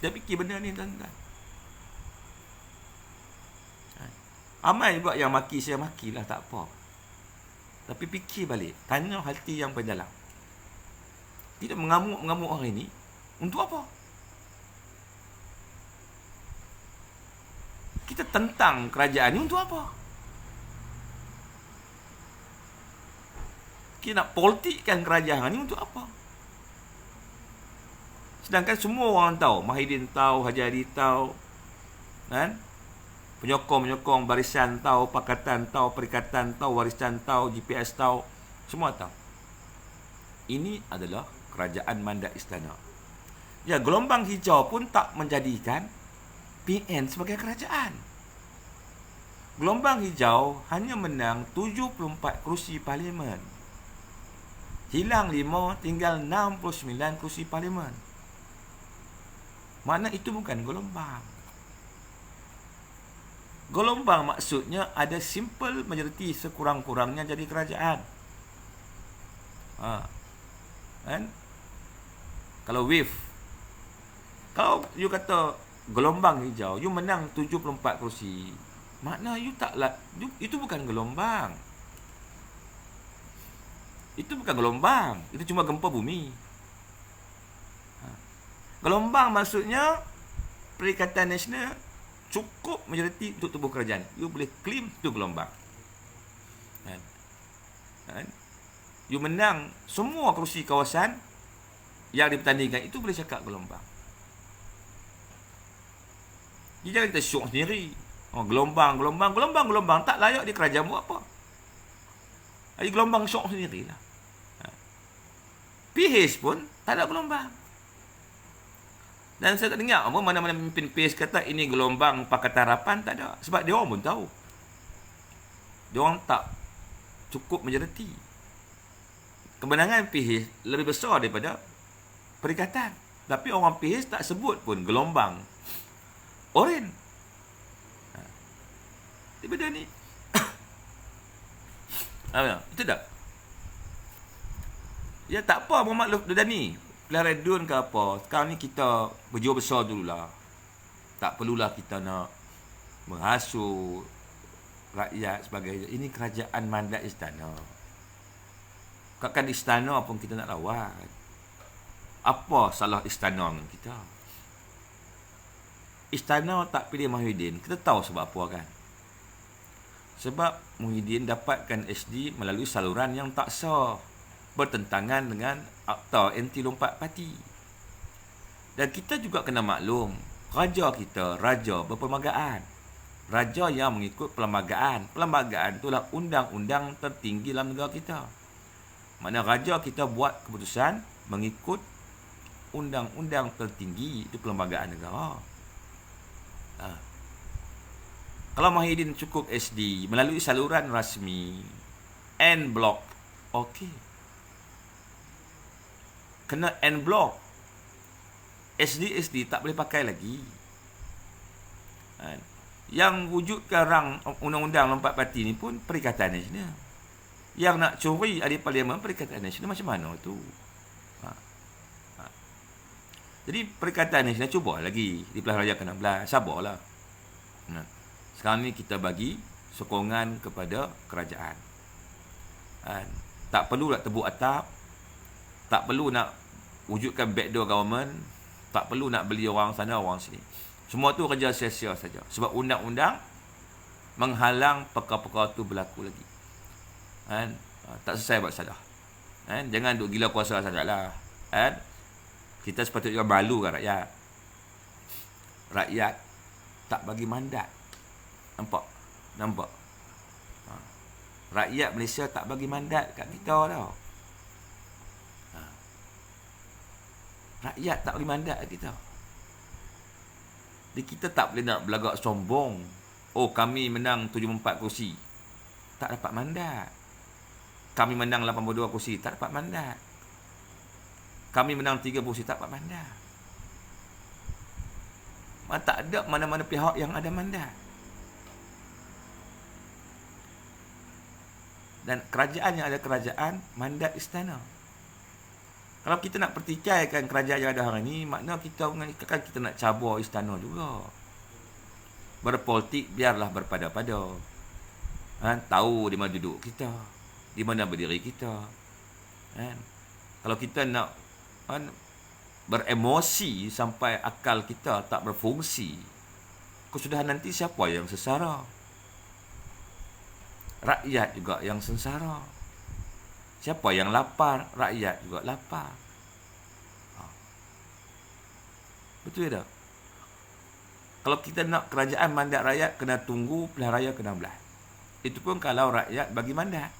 Kita fikir benda ni, tuan-tuan. Ramai juga yang maki saya, makilah, tak apa. Tapi fikir balik, tanya hati yang paling dalam. Tidak mengamuk-mengamuk hari ni, untuk apa? Kita tentang kerajaan ni untuk apa? Kita nak politikkan kerajaan ni untuk apa? Sedangkan semua orang tahu, Mahidin tahu, Haji Hadi tahu, kan? Penyokong-penyokong barisan tahu, Pakatan tahu, Perikatan tahu, Warisan tahu, GPS tahu, semua tahu. Ini adalah kerajaan mandat istana. Ya, gelombang hijau pun tak menjadikan PN sebagai kerajaan. Gelombang hijau hanya menang 74 kerusi parlimen. Hilang 5, tinggal 69 kerusi parlimen. Makna itu bukan gelombang. Gelombang maksudnya ada simple majoriti sekurang-kurangnya jadi kerajaan. Kan? Kalau wave, kalau you kata gelombang hijau, you menang 74 kerusi, makna you taklah, itu bukan gelombang. Itu bukan gelombang, itu cuma gempa bumi. Gelombang maksudnya Perikatan Nasional cukup majoriti untuk tubuh kerajaan. You boleh claim tu gelombang. You menang semua kerusi kawasan yang dipertandingkan, itu boleh cakap gelombang. Jangan kita syok sendiri. Gelombang. Tak layak di kerajaan buat apa? Jadi gelombang syok sendirilah. PH pun tak ada gelombang. Dan saya tak dengar mana-mana pemimpin PH kata ini gelombang Pakatan Harapan, tak ada. Sebab dia orang pun tahu. Dia orang tak cukup majoriti. Kemenangan PH lebih besar daripada Perikatan. Tapi orang PH tak sebut pun gelombang Oren. Benda ni. Itu tak? Ya tak apa Muhammad Dudani. Pilihan Redun ke apa. Sekarang ni kita berjuang besar dululah. Tak perlulah kita nak menghasut rakyat sebagai, ini kerajaan mandat istana. Kakkan istana pun kita nak lawan. Apa salah istana dengan kita? Istana tak pilih Muhyiddin, kita tahu sebab apa kan? Sebab Muhyiddin dapatkan SD melalui saluran yang tak sah, bertentangan dengan Akta Anti Lompat Parti. Dan kita juga kena maklum, raja kita, raja berperlembagaan. Raja yang mengikut perlembagaan. Perlembagaan itulah undang-undang tertinggi dalam negara kita. Makna raja kita buat keputusan mengikut undang-undang tertinggi, itu perlembagaan negara. Kalau Mahidin cukup SD melalui saluran rasmi N block, okey. Kena N block, SD tak boleh pakai lagi. Yang wujudkan rang undang-undang lompat parti ni pun Perikatan Nasional. Yang nak curi ahli parlimen Perikatan Nasional, macam mana tu? Jadi Perikatan Nasional cuba lagi di Pilihan Raya ke-16. Sabarlah. Sekarang ni kita bagi sokongan kepada kerajaan. Tak perlu nak tebuk atap, tak perlu nak wujudkan backdoor government, tak perlu nak beli orang sana orang sini. Semua tu kerja sia-sia saja. Sebab undang-undang menghalang perkara-perkara tu berlaku lagi. Tak selesai buat salah. Jangan duk gila kuasa sajalah. Kita sepatutnya malukan rakyat. Rakyat tak bagi mandat. Nampak? Rakyat Malaysia tak bagi mandat kat kita tau. Rakyat tak bagi mandat kat kita. Jadi kita tak boleh nak belagak sombong. Oh, kami menang 74 kursi. Tak dapat mandat. Kami menang 82 kursi. Tak dapat mandat. Kami menang 3 kursi. Tak dapat mandat. Tak ada mana-mana pihak yang ada mandat. Dan kerajaan yang ada kerajaan, mandat istana. Kalau kita nak pertikaikan kerajaan yang ada hari ini, makna kita mengatakan kita nak cabar istana juga. Berpolitik biarlah berpada-pada. Tahu di mana duduk kita, di mana berdiri kita. Kalau kita nak beremosi sampai akal kita tak berfungsi, kesudahan nanti siapa yang sengsara? Rakyat juga yang sengsara. Siapa yang lapar? Rakyat juga lapar. Betul tak? Kalau kita nak kerajaan mandat rakyat, kena tunggu Pilihan Raya ke-16. Itu pun kalau rakyat bagi mandat.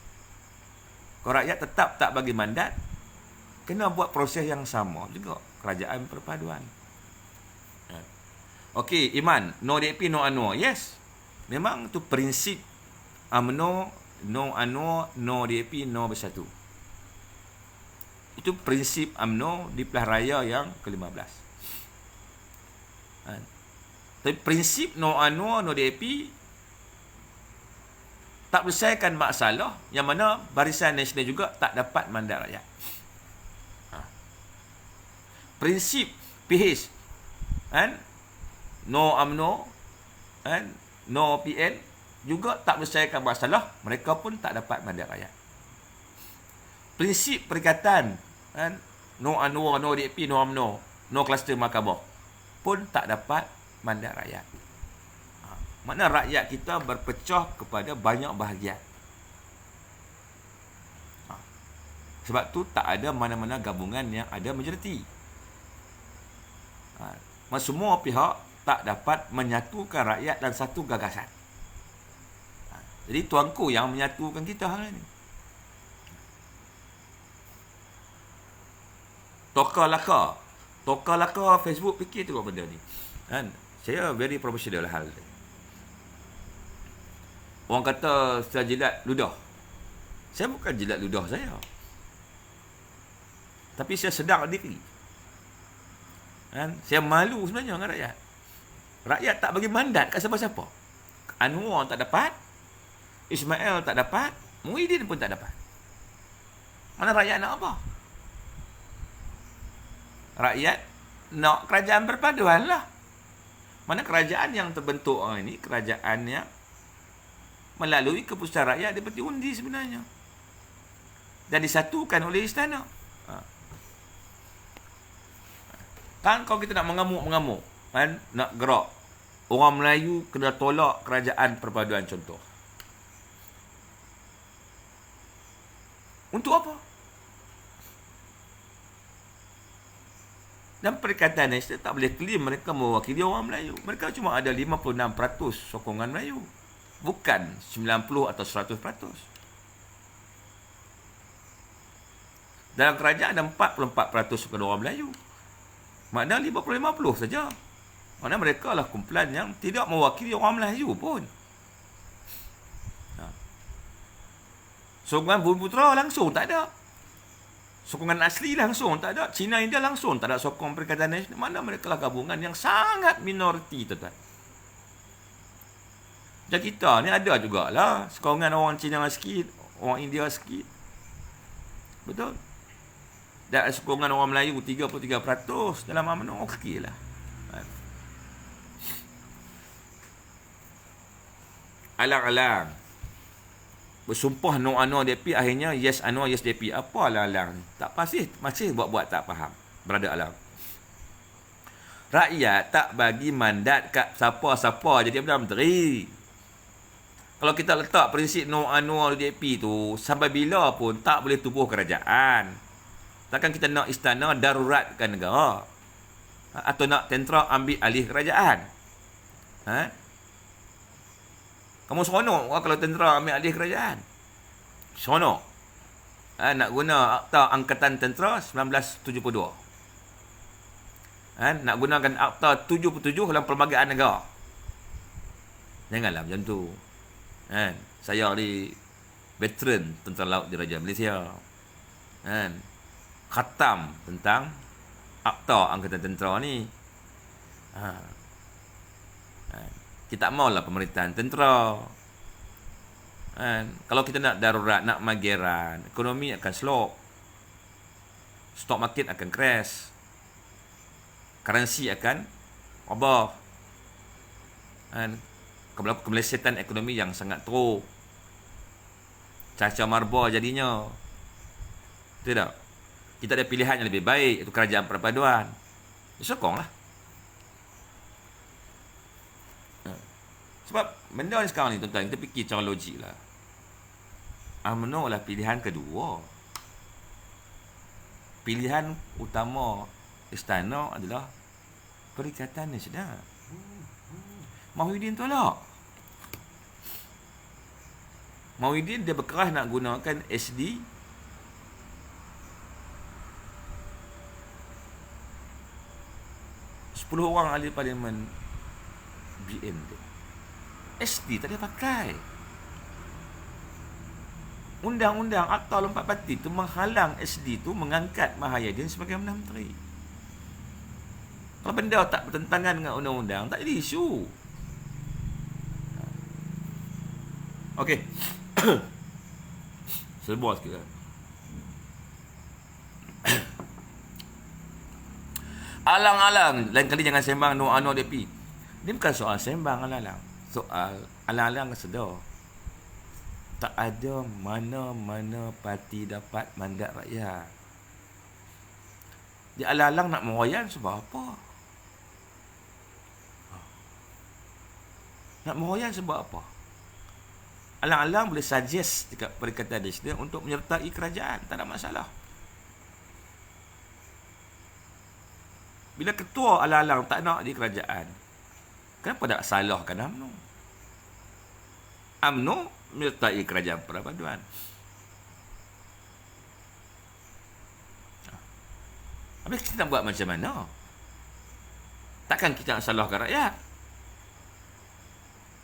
Kalau rakyat tetap tak bagi mandat, kena buat proses yang sama juga. Kerajaan perpaduan. Okey, Iman. No DAP, no UMNO. Yes. Memang tu prinsip UMNO, no UMNO, no DAP, no Bersatu. Itu prinsip UMNO di Pilihan Raya yang ke-15. Tapi prinsip no UMNO, no DAP tak menyelesaikan masalah yang mana Barisan Nasional juga tak dapat mandat rakyat. Prinsip PH, no UMNO, no PN juga tak menyelesaikan masalah, mereka pun tak dapat mandat rakyat. Prinsip perikatan, no UMNO, no DAP, no UMNO, no kluster mahkamah pun tak dapat mandat rakyat. Makna rakyat kita berpecah kepada banyak bahagian. Sebab tu tak ada mana-mana gabungan yang ada majoriti. Semua pihak tak dapat menyatukan rakyat dalam satu gagasan. Jadi tuanku yang menyatukan kita hari ini. Toka laka Facebook fikir tengok benda ni. Saya very professional hal ni. Orang kata saya jilat ludah. Saya bukan jilat ludah saya. Tapi saya sedar diri. Saya malu sebenarnya dengan rakyat. Rakyat tak bagi mandat kat siapa-siapa. Anwar tak dapat. Ismail tak dapat. Muhyiddin pun tak dapat. Mana rakyat nak apa? Rakyat nak kerajaan berpaduan lah. Mana kerajaan yang terbentuk hari ini, kerajaan yang melalui keputusan rakyat daripada undi sebenarnya. Dan disatukan oleh istana. Kan kalau kita nak mengamuk-mengamuk, nak gerak, orang Melayu kena tolak kerajaan perpaduan contoh. Untuk apa? Dan Perikatan Nasional tak boleh claim mereka mewakili orang Melayu. Mereka cuma ada 56% sokongan Melayu. Bukan 90 atau 100%. Dalam kerajaan ada 44% sokongan orang Melayu. Maknanya 50-50 saja. Maknanya mereka lah kumpulan yang tidak mewakili orang Melayu pun. Sokongan Bumi Putra langsung tak ada. Sokongan asli langsung tak ada. China India langsung tak ada sokong Perikatan Nasional. Mana mereka lah gabungan yang sangat minoriti, tuan-tuan. Macam kita ni ada jugalah sokongan orang China sikit, orang India sikit. Betul? Dan sokongan orang Melayu 33% dalam UMNO, okey lah. Alang-alang bersumpah no ano DP, akhirnya yes ano yes DP. Apa alang-alang? Tak pasti, masih buat-buat tak faham. Berada alang. Rakyat tak bagi mandat kat siapa-siapa jadi Perdana Menteri. Kalau kita letak prinsip no ano DP tu, sampai bila pun tak boleh tubuh kerajaan. Takkan kita nak istana daruratkan negara, atau nak tentera ambil alih kerajaan. Kamu seronok kalau tentera ambil alih kerajaan. Seronok. Nak guna Akta Angkatan Tentera 1972. Nak gunakan Akta 77 dalam Perlembagaan Negara. Janganlah macam tu. Saya ni veteran Tentera Laut Diraja Malaysia. Khatam tentang Akta Angkatan Tentera ni. Kita tak maulah pemerintahan tentera. Kalau kita nak darurat, nak mageran, ekonomi akan slop. Stock market akan crash. Currency akan wabah. Kemelesetan ekonomi yang sangat teruk. Caca marba jadinya. Tidak. Kita ada pilihan yang lebih baik, iaitu kerajaan perpaduan. Sokonglah. Sebab benda ni sekarang ni, tuan-tuan, kita fikir cara logik lah. UMNO lah pilihan kedua. Pilihan utama istana adalah Perikatan Nasional. Mahyudin tolak. Mahyudin dia berkeras nak gunakan SD 10 orang ahli parlimen BN dia. SD tak dia pakai. Undang-undang Akta Lompat Parti tu menghalang SD tu mengangkat Mahyudin sebagai Perdana Menteri. Kalau benda tak bertentangan dengan undang-undang, tak jadi isu. Okey. Serba sikit. Alang-alang, lain kali jangan sembang no ano DP. Ini bukan soal sembang alang-alang. Soal alang-alang sedar. Tak ada mana-mana parti dapat mandat rakyat. Dia alang-alang nak meroyan sebab apa? Nak meroyan sebab apa? Alang-alang boleh suggest dekat Perikatan Nasional untuk menyertai kerajaan. Tak ada masalah. Bila ketua alang-alang tak nak di kerajaan, kenapa tak salahkan UMNO? UMNO menyertai kerajaan perpaduan. Habis kita nak buat macam mana? Takkan kita nak salahkan rakyat?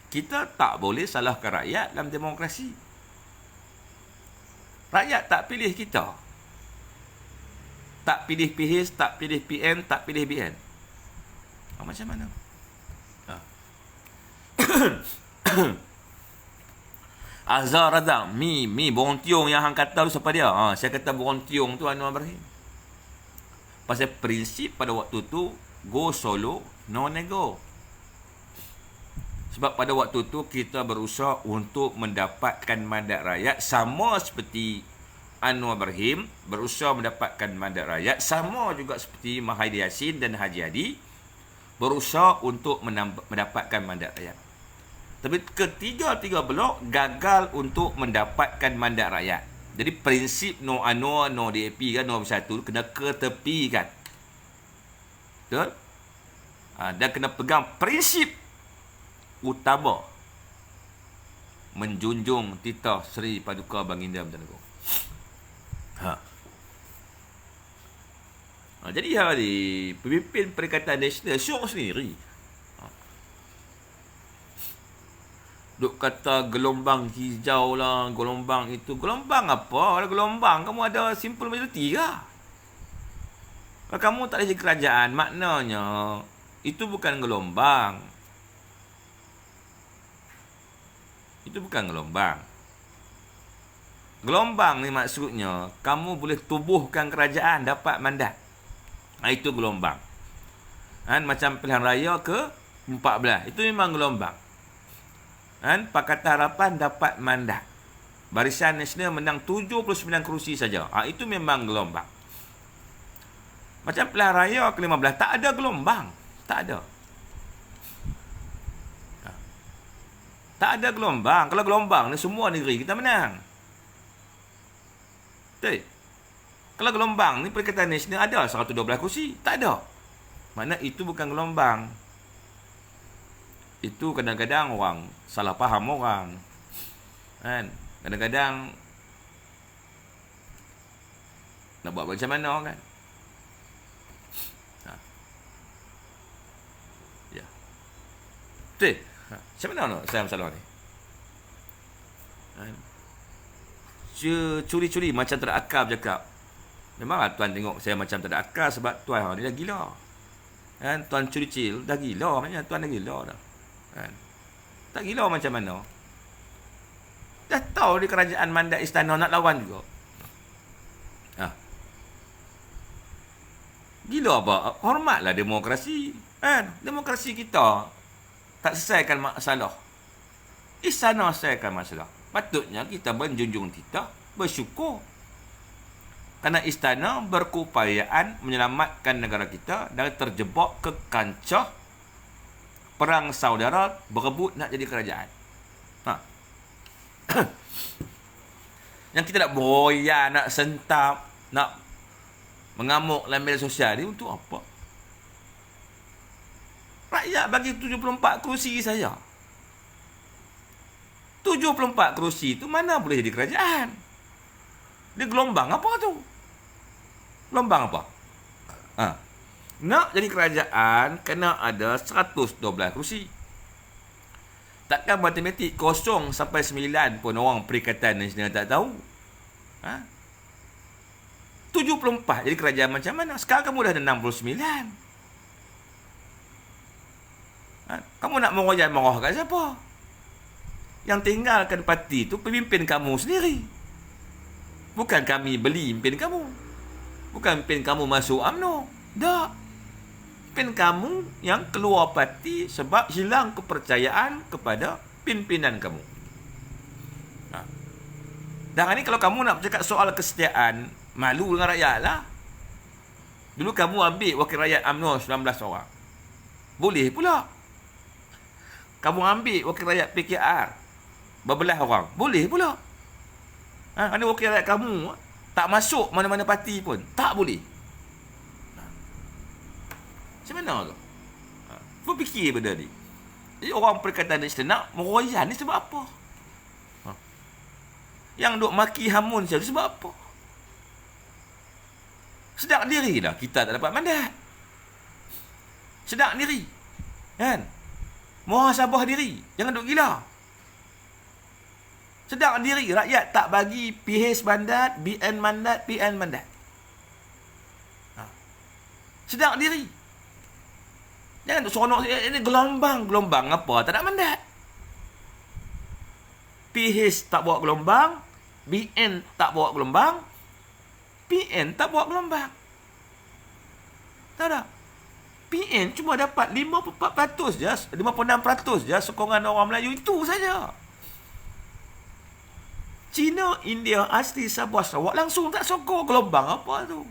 Kita tak boleh salahkan rakyat dalam demokrasi. Rakyat tak pilih kita. Tak pilih PHS, tak pilih PN, tak pilih BN. Macam mana? Azhar Razak, mi Borong yang hang kata tu siapa dia? Saya kata Borong tu Anwar Ibrahim. Pasal prinsip pada waktu tu, go solo, no nego. Sebab pada waktu tu kita berusaha untuk mendapatkan mandat rakyat, sama seperti Anwar Ibrahim berusaha mendapatkan mandat rakyat, sama juga seperti Mahathir Yassin dan Haji Hadi berusaha untuk mendapatkan mandat rakyat. Tapi ketiga-tiga blok gagal untuk mendapatkan mandat rakyat. Jadi prinsip no Anwar, no DAP kan, no bersatu kena ketepikan. Betul? Dan kena pegang prinsip utama menjunjung titah Seri Paduka Baginda Menteri. Jadi hari pemimpin Perikatan Nasional syok sendiri. Duk kata gelombang hijau lah, gelombang itu. Gelombang apa? Kalau gelombang, kamu ada simple majority kah? Kalau kamu tak ada jadi kerajaan, maknanya itu bukan gelombang. Itu bukan gelombang. Gelombang ni maksudnya, kamu boleh tubuhkan kerajaan, dapat mandat. Itu gelombang. Macam pilihan raya ke-14. Itu memang gelombang. Pakatan Harapan dapat mandat. Barisan Nasional menang 79 kerusi saja. Itu memang gelombang. Macam pilihan raya ke-15, tak ada gelombang. Tak ada. Tak ada gelombang. Kalau gelombang ni semua negeri kita menang. Betul? Kalau gelombang ni Perikatan Nasional ada 112 kursi. Tak ada. Makna itu bukan gelombang. Itu kadang-kadang orang salah faham orang. Kadang-kadang nak buat macam mana kan? Ya. Betul? Macam mana saya masalah ni? Curi-curi macam tak ada akal bercakap. Memanglah tuan tengok saya macam tak ada akal sebab tuan ni dah gila. Tuan curi cil dah gila, maknanya tuan dah gila dah. Tak gila macam mana? Dah tahu di kerajaan mandat istana nak lawan juga. Gila apa? Hormatlah demokrasi. Demokrasi kita tak selesaikan masalah. Istana selesaikan masalah. Patutnya kita menjunjung titah, bersyukur. Kerana istana berkeupayaan menyelamatkan negara kita dari terjebak ke kancah perang saudara berebut nak jadi kerajaan. Yang kita nak boya, nak sentap, nak mengamuk dalam media sosial ni untuk apa? Rakyat bagi 74 kerusi saja. 74 kerusi tu mana boleh jadi kerajaan? Dia gelombang apa tu? Gelombang apa? Nak jadi kerajaan kena ada 112 kerusi. Takkan matematik 0 sampai 9 pun orang Perikatan Nasional tak tahu. 74 jadi kerajaan macam mana? Sekarang kamu dah ada 69. Kamu nak marah kat siapa? Yang tinggalkan parti tu pemimpin kamu sendiri. Bukan kami beli pimpin kamu. Bukan pimpin kamu masuk UMNO. Tak. Pimpin kamu yang keluar parti sebab hilang kepercayaan kepada pimpinan kamu. Dan ini kalau kamu nak bercakap soal kesetiaan, malu dengan rakyat lah. Dulu kamu ambil wakil rakyat UMNO 19 orang. Boleh pula. Kamu ambil wakil rakyat PKR berbelah orang. Boleh pula. Ada wakil rakyat kamu tak masuk mana-mana parti pun. Tak boleh. Macam mana tu? Berfikir benda ni. Jadi orang Perikatan Nasional nak meroyan ni sebab apa? Yang duk maki hamun saya sebab apa? Sedar diri lah kita tak dapat mandat. Sedar diri. Kan? Muhasabah diri. Jangan duk gila. Sedar diri. Rakyat tak bagi PH mandat, BN mandat, PN mandat. Sedar diri. Jangan duk seronok. Ini gelombang. Gelombang apa? Tak nak mandat. PH tak bawa gelombang. BN tak bawa gelombang. PN tak bawa gelombang. Tahu tak? PN cuma dapat 54% je, 56% je sokongan orang Melayu itu saja. Cina, India, asli Sabah, Sarawak langsung tak sokong gelombang apa tu.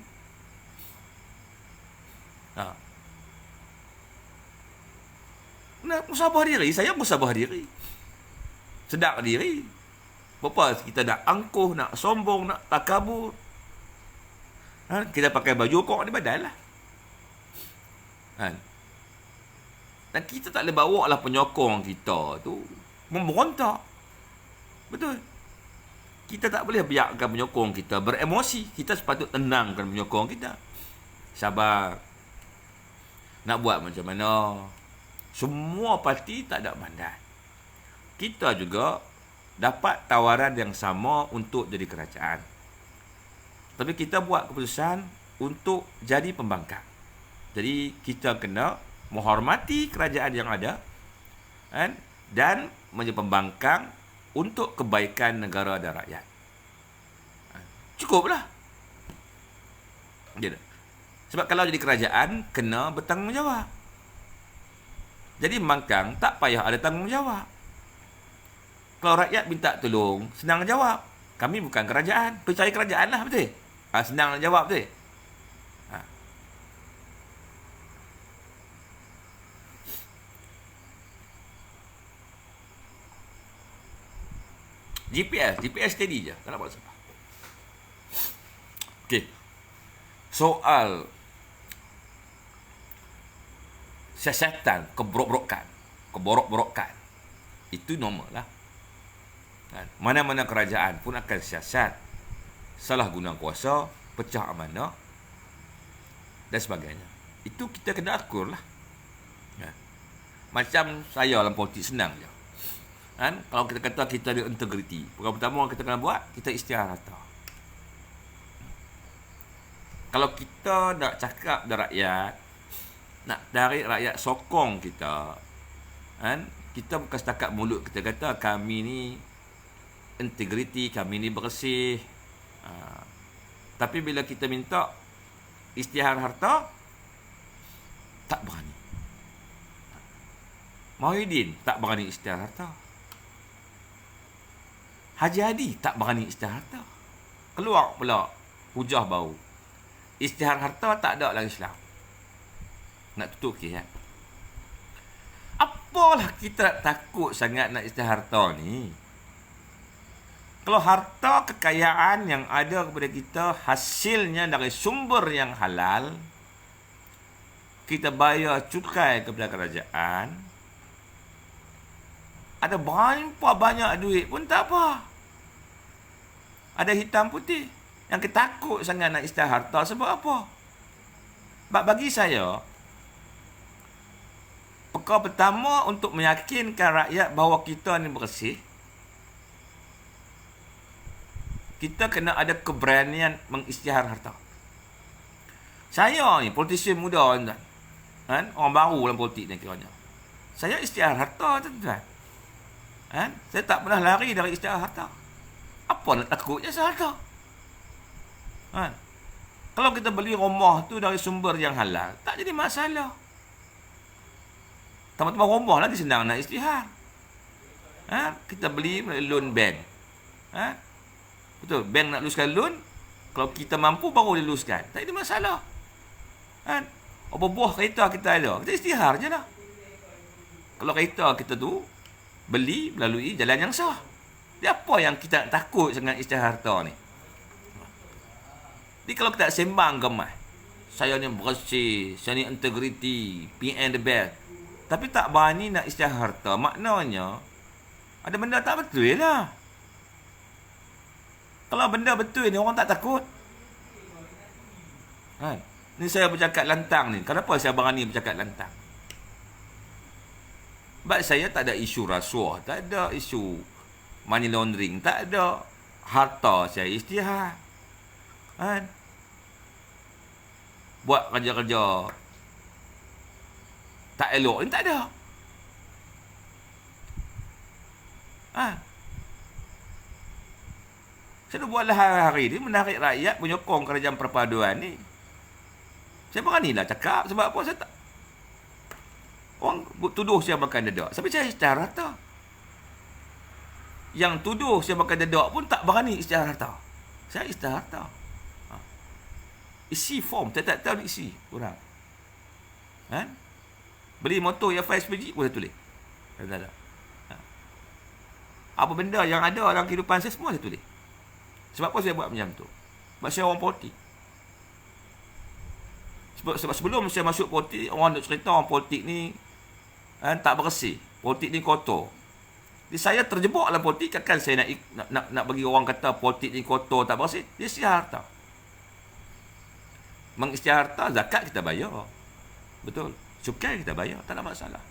Nak musabah diri, saya musabah diri. Sedar diri. Berapa kita nak angkuh, nak sombong, nak takabur. Kita pakai baju kok di badan lah. Dan kita tak boleh bawa lah penyokong kita tu memberontak. Betul. Kita tak boleh biarkan penyokong kita beremosi. Kita sepatutnya tenangkan penyokong kita. Sabar. Nak buat macam mana? Semua parti tak ada mandat. kita juga dapat tawaran yang sama untuk jadi kerajaan. Tapi kita buat keputusan untuk jadi pembangkang. Jadi kita kena menghormati kerajaan yang ada, kan? Dan menjadi pembangkang untuk kebaikan negara dan rakyat. Cukuplah. Gitu. Sebab kalau jadi kerajaan, kena bertanggungjawab. Jadi membangkang tak payah ada tanggungjawab. Kalau rakyat minta tolong, senang jawab. Kami bukan kerajaan. Percaya kerajaan lah, betul? Senang nak jawab, betul? GPS steady je. Tak nak buat apa. Okey. Soal siasatan, keborok-borokan. Itu normal lah. Mana-mana kerajaan pun akan siasat, salah guna kuasa, pecah amanah dan sebagainya. Itu kita kena akur lah. Macam saya dalam politik senang je. Kalau kita kata kita ada integriti, perkara pertama kita kena buat, kita isytihar harta. Kalau kita nak cakap dengan rakyat, nak tarik rakyat sokong kita, kita bukan setakat mulut kita kata kami ni integriti, kami ni bersih. Tapi bila kita minta isytihar harta, tak berani. Muhyiddin tak berani isytihar harta. Haji Hadi tak berani isytihar harta. Keluar pula hujah baru. Isytihar harta tak ada dalam Islam. Nak tutup kes, kan? Apalah kita nak takut sangat nak isytihar harta ni? Kalau harta kekayaan yang ada kepada kita hasilnya dari sumber yang halal, kita bayar cukai kepada kerajaan, ada berapa banyak duit pun tak apa. Ada hitam putih. Yang kita takut sangat nak isytihar harta sebab apa? Sebab bagi saya, perkara pertama untuk meyakinkan rakyat bahawa kita ni bersih, kita kena ada keberanian mengisytihar harta. Saya ni politician muda, tuan-tuan. Orang baru dalam politik ni kiranya. Saya isytihar harta, tuan-tuan. Saya tak pernah lari dari isytihar harta. Apa nak takutnya pasal harta? Kalau kita beli rumah tu dari sumber yang halal, tak jadi masalah. Tambah-tambah rumah lagi senang nak isytihar. Kita beli melalui loan bank. Betul, bank nak luluskan loan, kalau kita mampu baru dia luluskan. Tak ada masalah. Apa buah kereta kita ada, kita isytihar je lah. Kalau kereta kita tu beli melalui jalan yang sah, dia apa yang kita nak takut sangat isytihar harta ni? Jadi kalau kita sembang kemas, saya ni bersih, saya ni integriti, PN the best, tapi tak berani nak isytihar harta, maknanya ada benda tak betul lah. Kalau benda betul ni, orang tak takut. Ni saya bercakap lantang ni. Kenapa saya berani bercakap lantang? Sebab saya tak ada isu rasuah, tak ada isu money laundering, tak ada. Harta saya isytihar. Buat kerja-kerja tak elok ni tak ada. Saya dah buatlah hari-hari ni menarik rakyat, menyokong kerajaan perpaduan ni. Saya beranilah cakap sebab apa saya tak. Orang tuduh saya makan dedak. Tapi saya isytihar harta. Yang tuduh saya makan dedak pun tak berani isytihar harta. Saya isytihar harta. Isi form, tak tahu nak isi orang. Beli motor yang FSPG boleh tulis. Tak ada. Apa benda yang ada dalam kehidupan saya semua saya tulis. Sebab apa saya buat macam tu? Sebab saya orang politik. Sebab sebelum saya masuk politik, orang nak cerita orang politik ni tak bersih. Politik ni kotor. Jadi saya terjebak dalam politik, kan saya nak bagi orang kata politik ni kotor, tak bersih. Dia isytihar harta. Mengisytihar harta, zakat kita bayar. Betul. Cukai kita bayar, tak ada masalah.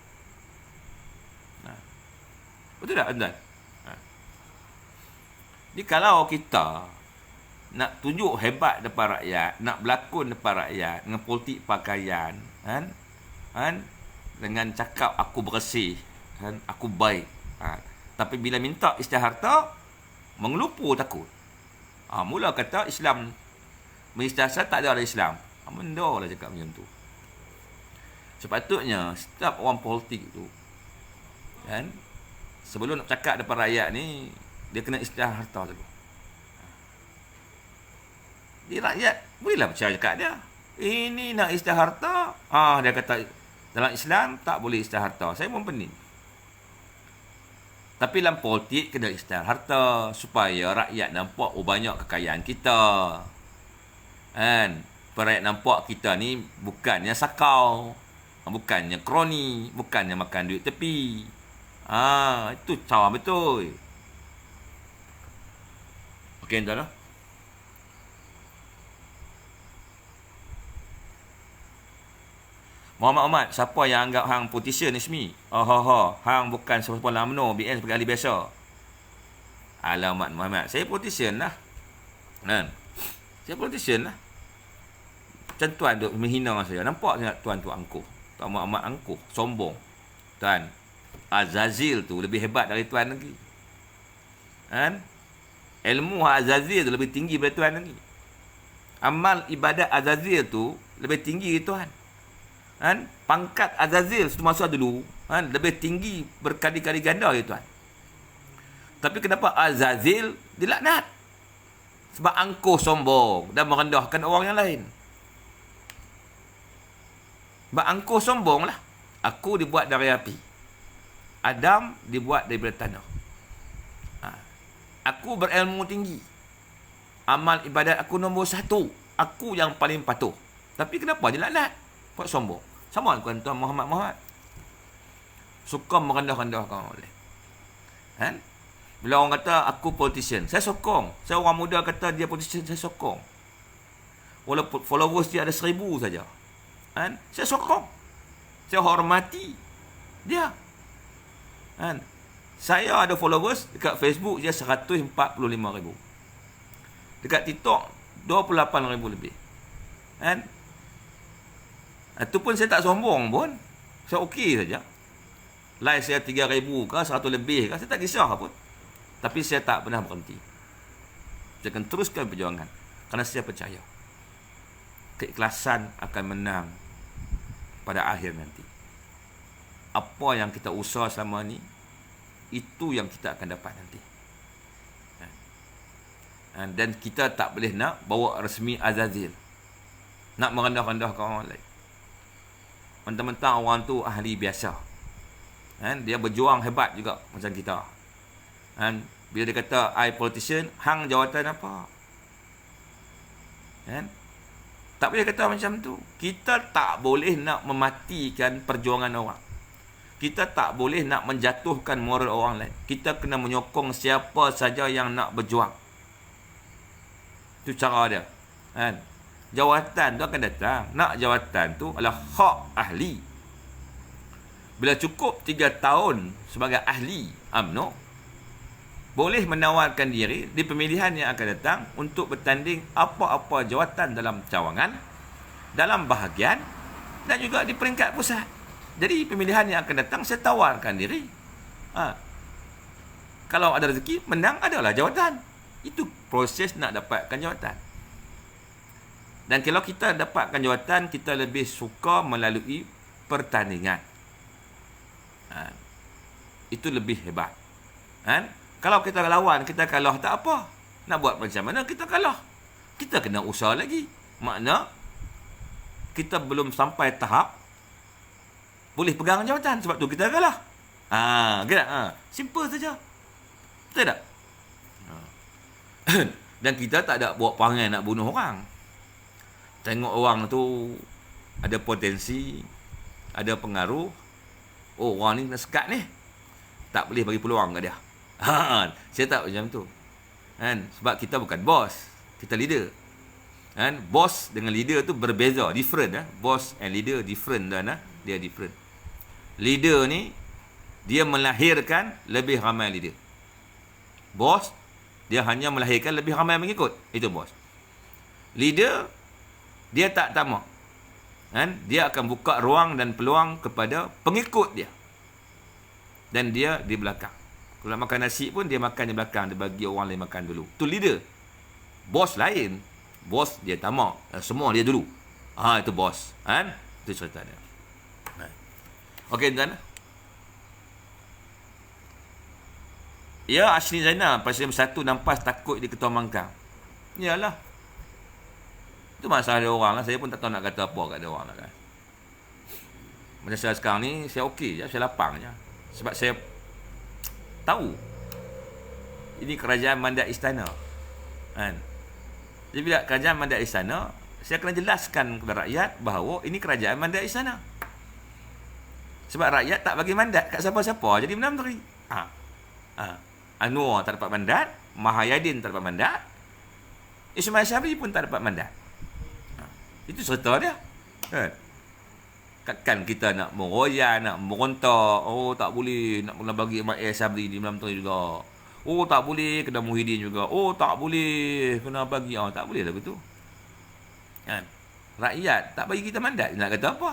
Betul tak, tuan? Ha. Jadi kalau kita nak tunjuk hebat depan rakyat, nak berlakon depan rakyat dengan politik pakaian, kan? Kan? Dengan cakap aku bersih, kan? Aku baik. Ha. Tapi bila minta isytihar harta, mengelupur takut. Ha, mula kata Islam mengisytihar tak ada Islam. Ha, benda lah cakap macam tu. Sepatutnya setiap orang politik tu, kan, sebelum nak cakap depan rakyat ni, dia kena isytihar harta dulu. Di rakyat bolehlah percaya cakap dia. Ini nak isytihar harta. Dia kata dalam Islam tak boleh isytihar harta. Saya pun pening. Tapi dalam politik kena isytihar harta supaya rakyat nampak banyak kekayaan kita. Kan? Rakyat nampak kita ni bukannya sakau, bukannya kroni, bukannya makan duit tepi. Itu cara betul. Okey, tuan-tuan. Muhammad, siapa yang anggap hang politician ni semi? Hang bukan siapa lah UMNO, BN sebagai ahli biasa. Alamat Muhammad, saya politician lah. Kan? Saya politician lah. Macam tuan duk menghina saya. Nampak tak tuan tu angkuh? Tuan Muhammad angkuh, sombong. Tuan Azazil tu lebih hebat dari tuan lagi. Kan? Ilmu Azazil tu lebih tinggi daripada tuan lagi. Amal ibadat Azazil tu lebih tinggi dari tuan. Kan? Pangkat Azazil semasa dulu, kan, lebih tinggi berkali-kali ganda ya tuan. Tapi kenapa Azazil dilaknat? Sebab angkuh, sombong dan merendahkan orang yang lain. Sebab angkuh, sombong lah. Aku dibuat dari api, Adam dibuat daripada tanah. Aku berilmu tinggi, amal ibadat aku nombor 1, aku yang paling patuh. Tapi kenapa dilaknat? Buat sombong. Sama dengan tuan Muhammad. Suka merendah-rendahkan orang lain. Kan? Bila orang kata aku politician, saya sokong. Saya orang muda kata dia politician, saya sokong. Walaupun followers dia ada 1000 saja. Kan? Saya sokong. Saya hormati dia. Kan? Saya ada followers dekat Facebook dia 145,000. Dekat TikTok 28,000 lebih. Kan? Itu pun saya tak sombong pun. Saya okey saja. Like saya 3,000 ke 100 lebih ke, saya tak kisah pun. Tapi saya tak pernah berhenti. Saya akan teruskan perjuangan. Kerana saya percaya keikhlasan akan menang pada akhir nanti. Apa yang kita usaha selama ni, itu yang kita akan dapat nanti. Dan kita tak boleh nak bawa resmi Azazil, nak merendah-rendahkan orang lain. Mentang-mentang orang tu ahli biasa, kan? Dia berjuang hebat juga macam kita. Kan? Bila dia kata I politician, hang jawatan apa? Kan? Tak boleh kata macam tu. Kita tak boleh nak mematikan perjuangan orang. Kita tak boleh nak menjatuhkan moral orang lain. Kita kena menyokong siapa saja yang nak berjuang. Itu cara dia. Kan? Jawatan tu akan datang. Nak jawatan tu adalah hak ahli. Bila cukup 3 tahun sebagai ahli UMNO, boleh menawarkan diri di pemilihan yang akan datang untuk bertanding apa-apa jawatan dalam cawangan, dalam bahagian dan juga di peringkat pusat. Jadi pemilihan yang akan datang saya tawarkan diri. Kalau ada rezeki, menang adalah jawatan. Itu proses nak dapatkan jawatan. Dan kalau kita dapatkan jawatan, kita lebih suka melalui pertandingan. Itu lebih hebat. Kalau kita lawan, kita kalah, tak apa. Nak buat macam mana kita kalah? Kita kena usaha lagi. Makna kita belum sampai tahap boleh pegang jawatan. Sebab tu kita kalah. Simple saja. Betul tak? Dan kita tak ada buat perangai nak bunuh orang. Tengok orang tu ada potensi, ada pengaruh. Oh, orang ni kena sekat ni, tak boleh bagi peluang kat dia. Saya tak macam tu. Sebab kita bukan bos, kita leader. Bos dengan leader tu berbeza, different. Bos and leader different. Dia different. Leader ni dia melahirkan lebih ramai leader. Bos, dia hanya melahirkan lebih ramai mengikut. Itu bos. Leader, dia tak tamak. Kan? Dia akan buka ruang dan peluang kepada pengikut dia. Dan dia di belakang. Kalau nak makan nasi pun, dia makan di belakang. Dia bagi orang lain makan dulu. Itu leader. Bos lain. Bos, dia tamak. Semua dia dulu. Itu bos. Kan? Itu cerita dia. Okey, tuan. Ya, Ashley Zainal, Presiden Bersatu nampas takut di Ketua Mangkang. Yalah. Itu masalah dia orang lah. Saya pun tak tahu nak kata apa kat dia orang lah kan. Macam saya sekarang ni, saya okey je. Saya lapang je. Sebab saya tahu ini kerajaan mandat istana. Kan? Jadi bila kerajaan mandat istana, saya kena jelaskan kepada rakyat bahawa ini kerajaan mandat istana. Sebab rakyat tak bagi mandat kat siapa-siapa jadi Perdana Menteri. Anwar tak dapat mandat, Mahayadin tak dapat mandat, Ismail Sabri pun tak dapat mandat. Itu cerita dia. Kan? Takkan kita nak meroyan, nak merontak. Oh, tak boleh nak kena bagi Ismail Sabri di Perdana Menteri juga. Oh, tak boleh kena Muhyiddin juga. Oh, tak boleh kena bagi. Tak boleh lah begitu. Kan? Rakyat tak bagi kita mandat, nak kata apa?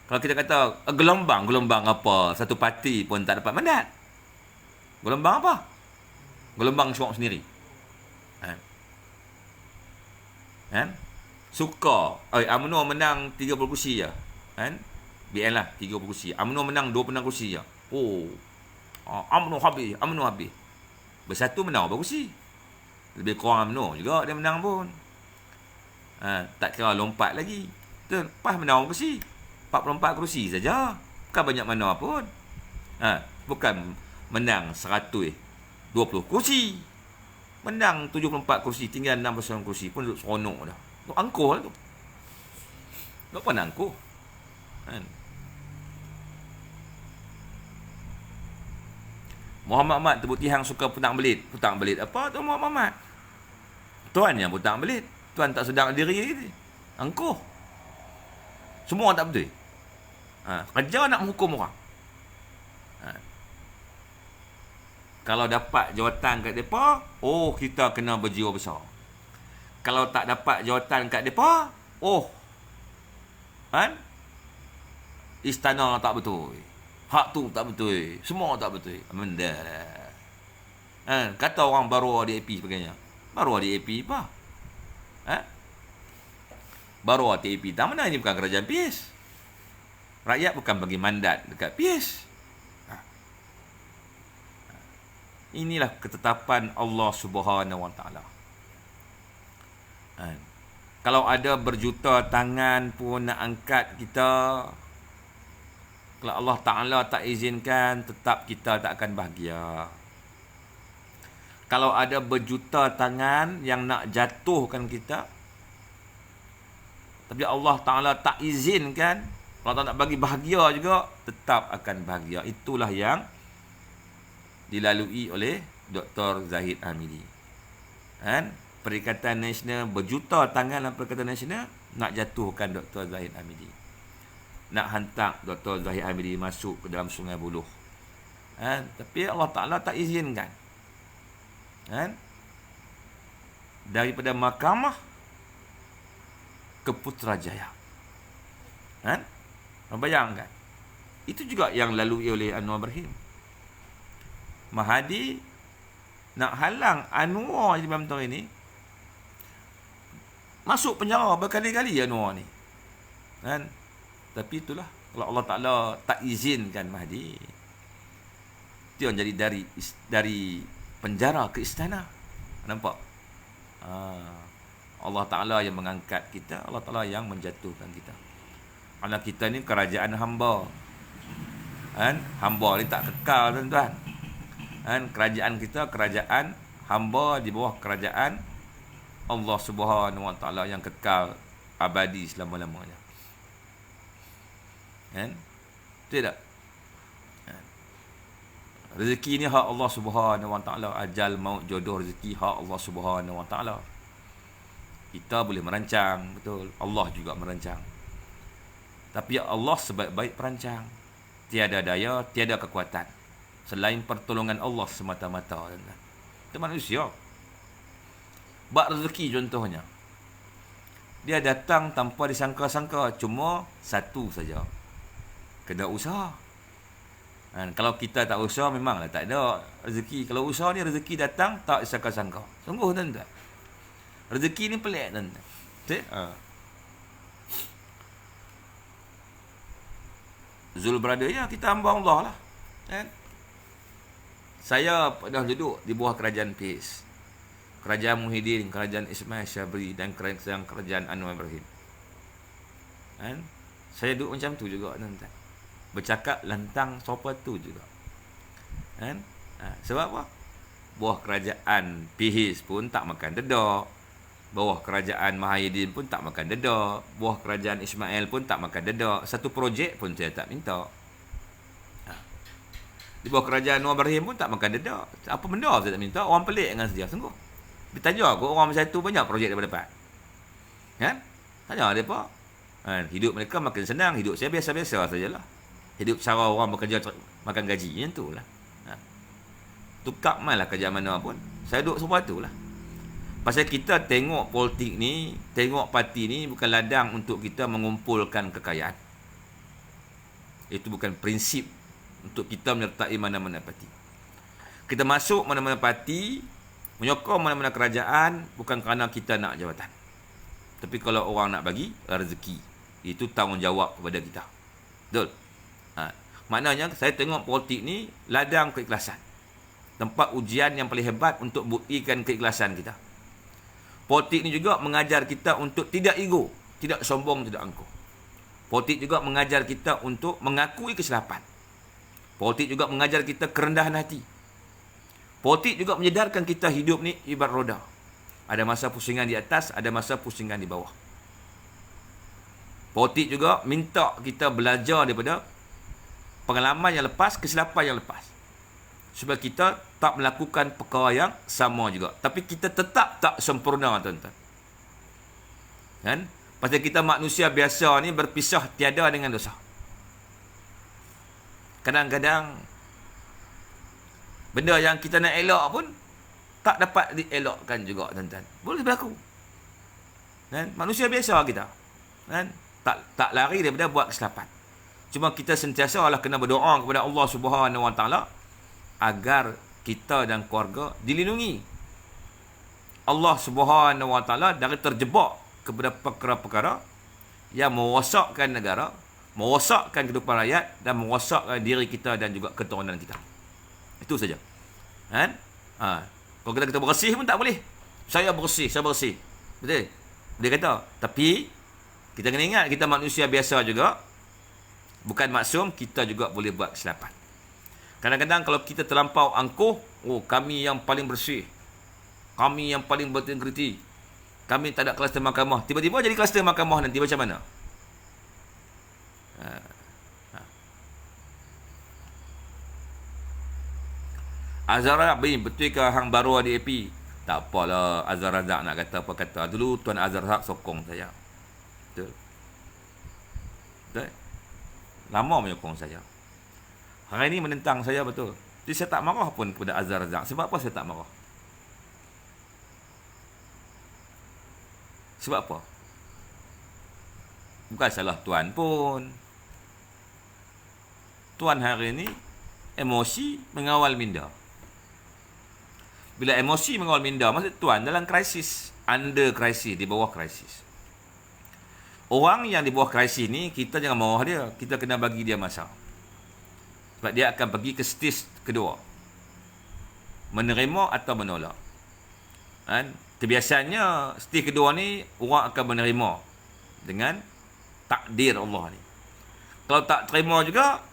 Kalau kita kata gelombang apa, satu parti pun tak dapat mandat. Gelombang apa? Gelombang syok sendiri. Kan? Suka. UMNO menang 30 kursi je. Kan? BN lah 30 kursi. UMNO menang 26 kursi je. UMNO habis. Bersatu menang berapa kursi? Lebih kurang UMNO juga dia menang pun. Tak kira lompat lagi. Lepas menang kursi. 44 kursi saja. Bukan banyak mana pun. Bukan menang 120 kursi. Menang 74 kursi, tinggal 69 kursi pun duduk seronok dah. Duduk angkuh lah tu. Duduk apa nak angkuh? Kan? Muhammad Ahmad terbukti hang suka putang belit. Putang belit apa tu Muhammad Ahmad? Tuan yang putang belit. Tuan tak sedar diri ni. Angkuh. Semua tak betul. Kerja nak menghukum orang. Kalau dapat jawatan kat mereka, kita kena berjiwa besar. Kalau tak dapat jawatan kat mereka, kan? Istana tak betul. Hak tu tak betul. Semua tak betul. Benda lah. Kata orang baru DAP sebagainya. Baru DAP apa? Baru DAP. Tak mana ini bukan kerajaan PIS. Rakyat bukan bagi mandat dekat PIS. Inilah ketetapan Allah Subhanahu Wa Taala. Kalau ada berjuta tangan pun nak angkat kita, kalau Allah Ta'ala tak izinkan, tetap kita tak akan bahagia. Kalau ada berjuta tangan yang nak jatuhkan kita, tapi Allah Ta'ala tak izinkan, kalau tak nak bagi bahagia juga, tetap akan bahagia. Itulah yang dilalui oleh Dr. Zahid Hamidi. Perikatan Nasional, berjuta tangan dalam Perikatan Nasional nak jatuhkan Dr. Zahid Hamidi. Nak hantar Dr. Zahid Hamidi masuk ke dalam Sungai Buloh. Tapi Allah Ta'ala tak izinkan. Daripada mahkamah ke Putrajaya. Bayangkan. Itu juga yang lalui oleh Anwar Ibrahim. Mahadi nak halang Anwar di Perdana ini masuk penjara berkali-kali Anwar ni. Tapi itulah, kalau Allah Ta'ala tak izinkan Mahdi, dia jadi dari penjara ke istana. Nampak? Allah Ta'ala yang mengangkat kita, Allah Ta'ala yang menjatuhkan kita. Anak kita ni kerajaan hamba. Hamba ni tak kekal, tuan-tuan. Kerajaan kita kerajaan hamba di bawah kerajaan Allah Subhanahu Wa Taala yang kekal abadi selama-lamanya. Tidak. Rezeki ni hak Allah Subhanahu Wa Taala. Ajal, maut, jodoh, rezeki hak Allah Subhanahu Wa Taala. Kita boleh merancang, betul. Allah juga merancang. Tapi Allah sebaik-baik perancang. Tiada daya, tiada kekuatan selain pertolongan Allah semata-mata. Itu manusia. Bak rezeki contohnya. Dia datang tanpa disangka-sangka. Cuma satu saja. Kena usaha. Kalau kita tak usaha, memanglah tak ada rezeki. Kalau usaha ni, rezeki datang tak disangka-sangka. Sungguh tuan-tuan. Rezeki ni pelik tuan-tuan. Zul brother, ya, kita hamba Allah lah. Kan? Saya pernah duduk di bawah kerajaan PIS. Kerajaan Muhyiddin, kerajaan Ismail Syabri dan kerajaan Anwar Ibrahim. Kan? Saya duduk macam tu juga tuan-tuan. Bercakap lantang sopa tu juga. Kan? Sebab apa? Bawah kerajaan PIS pun tak makan dedak. Bawah kerajaan Muhyiddin pun tak makan dedak. Bawah kerajaan Ismail pun tak makan dedak. Satu projek pun saya tak minta. Di bawah kerajaan Anwar Ibrahim pun tak makan dedak. Apa benda saya tak minta? Orang pelik dengan saya, sungguh. Ditanya aku, orang macam tu banyak projek dia dapat. Kan? Tanya dia apa? Hidup mereka makin senang. Hidup saya biasa-biasa sajalah. Hidup cara orang bekerja makan gaji. Yang tu lah. Tukar malah kerja mana pun. Saya duduk semua tu lah. Pasal kita tengok politik ni, tengok parti ni bukan ladang untuk kita mengumpulkan kekayaan. Itu bukan prinsip untuk kita menyertai mana-mana parti. Kita masuk mana-mana parti, menyokong mana-mana kerajaan bukan kerana kita nak jawatan. Tapi kalau orang nak bagi rezeki, itu tanggungjawab kepada kita. Betul? Maknanya saya tengok politik ni ladang keikhlasan. Tempat ujian yang paling hebat untuk buktikan keikhlasan kita. Politik ni juga mengajar kita untuk tidak ego, tidak sombong, tidak angkuh. Politik juga mengajar kita untuk mengakui kesilapan. Politik juga mengajar kita kerendahan hati. Politik juga menyedarkan kita hidup ni ibarat roda. Ada masa pusingan di atas, ada masa pusingan di bawah. Politik juga minta kita belajar daripada pengalaman yang lepas, kesilapan yang lepas. Supaya kita tak melakukan perkara yang sama juga. Tapi kita tetap tak sempurna, tuan-tuan. Kan? Pasal kita manusia biasa ni berpisah tiada dengan dosa. Kadang-kadang benda yang kita nak elak pun tak dapat dielakkan juga, tuan-tuan. Boleh berlaku. Kan? Manusia biasa kita. Kan? Tak lari daripada buat kesilapan. Cuma kita sentiasa lah kena berdoa kepada Allah Subhanahu Wa Taala agar kita dan keluarga dilindungi Allah Subhanahu Wa Taala dari terjebak kepada perkara-perkara yang merosakkan negara, merosakkan kehidupan rakyat dan merosakkan diri kita dan juga keturunan kita. Itu saja. Kan? Kalau kita bersih pun tak boleh. Saya bersih. Betul? Dia kata. Tapi kita kena ingat kita manusia biasa juga. Bukan maksum, kita juga boleh buat kesilapan. Kadang-kadang kalau kita terlampau angkuh, kami yang paling bersih. Kami yang paling berintegriti. Kami tak ada kluster mahkamah. Tiba-tiba jadi kluster mahkamah nanti macam mana? Azhar Razak, betulkah hang baru ada AP? Tak apalah Azhar Razak nak kata apa kata. Dulu Tuan Azhar Razak sokong saya. Betul? Betul? Lama menyokong saya. Hari ini menentang saya betul. Jadi saya tak marah pun kepada Azhar Razak. Sebab apa saya tak marah? Sebab apa? Bukan salah Tuan pun. Tuan hari ini emosi mengawal minda. Bila emosi mengawal minda, maksud Tuan dalam krisis. Under krisis, di bawah krisis. Orang yang di bawah krisis ni, kita jangan marah dia. Kita kena bagi dia masa. Sebab dia akan pergi ke stage kedua. Menerima atau menolak. Kan? Kebiasaannya, stage kedua ni, orang akan menerima. Dengan takdir Allah ni. Kalau tak terima juga,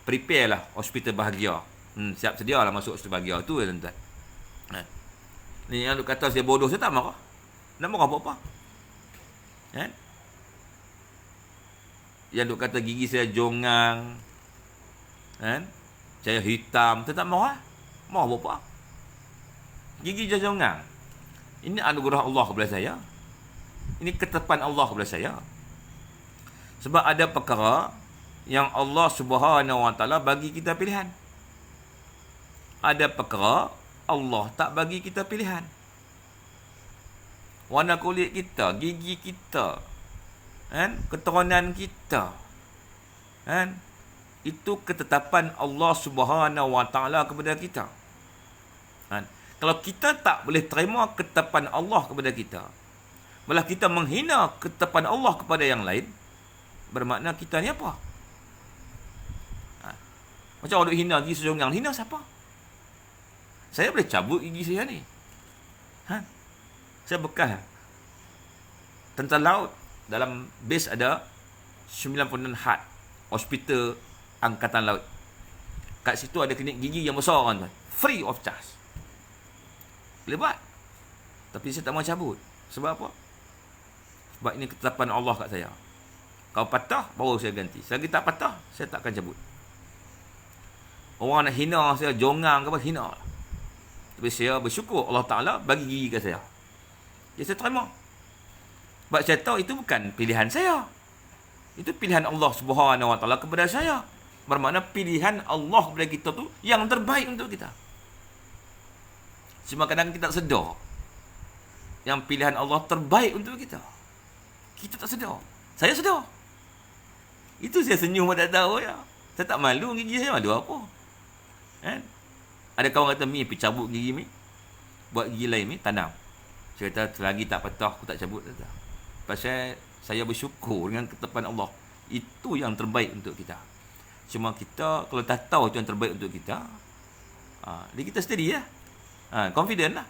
prepare lah hospital bahagia. Siap sedia lah masuk hospital bahagia. Tu ya tuan-tuan. Ni yang lu kata saya bodoh, saya tak marah. Nak marah apa-apa. Kan? Yang lu kata gigi saya jongang. Kan? Saya hitam, saya tak marah. Marah apa? Gigi saya jongang. Ini anugerah Allah kepada saya. Ini ketetapan Allah kepada saya. Sebab ada perkara yang Allah Subhanahu Wa Taala bagi kita pilihan. Ada perkara Allah tak bagi kita pilihan. Warna kulit kita, gigi kita, kan? Keturunan kita, kan? Itu ketetapan Allah Subhanahu Wa Taala kepada kita. Kan? Kalau kita tak boleh terima ketetapan Allah kepada kita, malah kita menghina ketetapan Allah kepada yang lain, bermakna kita ni apa? Macam orang duk hina gigi seorang, yang hina siapa? Saya boleh cabut gigi saya ni. Saya bekas tentara laut, dalam base ada 90 hat hospital angkatan laut. Kat situ ada klinik gigi yang besar kan, free of charge. Boleh buat. Tapi saya tak mau cabut. Sebab apa? Sebab ini ketetapan Allah kat saya. Kalau patah, baru saya ganti. Selagi tak patah, saya tak akan cabut. Orang nak hina saya, jongang ke apa, hina. Tapi saya bersyukur Allah Ta'ala bagi gigi kat saya. Ya, saya terima. Sebab saya tahu itu bukan pilihan saya. Itu pilihan Allah Subhanahu Wa Ta'ala kepada saya. Bermakna pilihan Allah kepada kita tu yang terbaik untuk kita. Cuma kadang kita tak sedar yang pilihan Allah terbaik untuk kita. Kita tak sedar. Saya sedar. Itu saya senyum tak tahu ya. Saya tak malu gigi saya, malu apa? Kan? Ada kawan kata, Mi, pergi cabut gigi Mi. Buat gigi lain Mi, tanam. Saya kata, selagi tak patah, aku tak cabut. Pasal saya bersyukur dengan ketetapan Allah. Itu yang terbaik untuk kita. Cuma kita, kalau tak tahu itu yang terbaik untuk kita, jadi kita steady ya. Confident lah.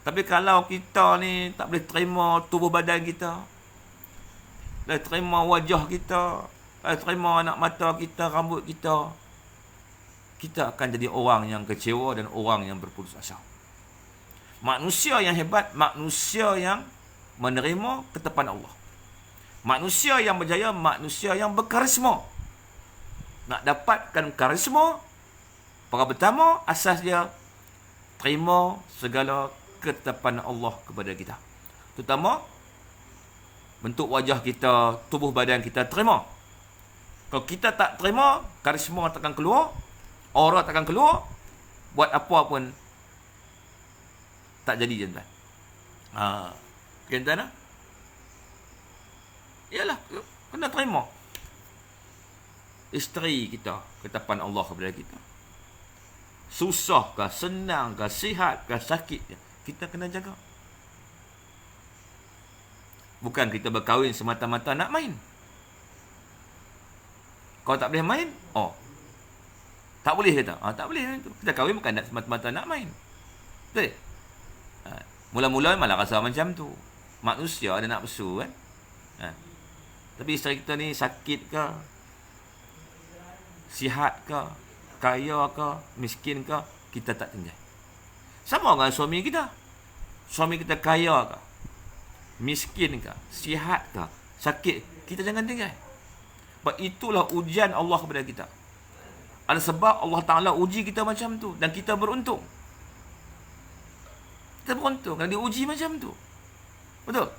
Tapi kalau kita ni tak boleh terima tubuh badan kita, tak boleh terima wajah kita, tak boleh terima anak mata kita, rambut kita, kita akan jadi orang yang kecewa dan orang yang berputus asa. Manusia yang hebat, manusia yang menerima ketetapan Allah. Manusia yang berjaya, manusia yang berkarisma. Nak dapatkan karisma, perkara pertama, asas dia, terima segala ketetapan Allah kepada kita. Terutama, bentuk wajah kita, tubuh badan kita, terima. Kalau kita tak terima, karisma takkan keluar, aura takkan keluar, buat apa pun tak jadi, tuan-tuan. Tuan-tuan, ialah, kena terima. Isteri kita, ketetapan Allah kepada kita. Susah ke, senang ke, sihat ke, sakit ke, kita kena jaga. Bukan kita berkahwin semata-mata nak main. Kalau tak boleh main, tak boleh kata. Tak boleh. Kita kahwin bukan nak semata-mata nak main. Betul? Mula-mula malah rasa macam tu. Manusia ada nafsu kan. Tapi isteri kita ni sakit ke, sihat ke, kaya ke, miskin ke, kita tak tinggal. Sama dengan suami kita. Suami kita kaya ke, miskin ke, sihat ke, sakit, kita jangan tinggal. Sebab itulah ujian Allah kepada kita. Ada sebab Allah Ta'ala uji kita macam tu. Dan kita beruntung. Kita beruntung kerana diuji macam tu. Betul?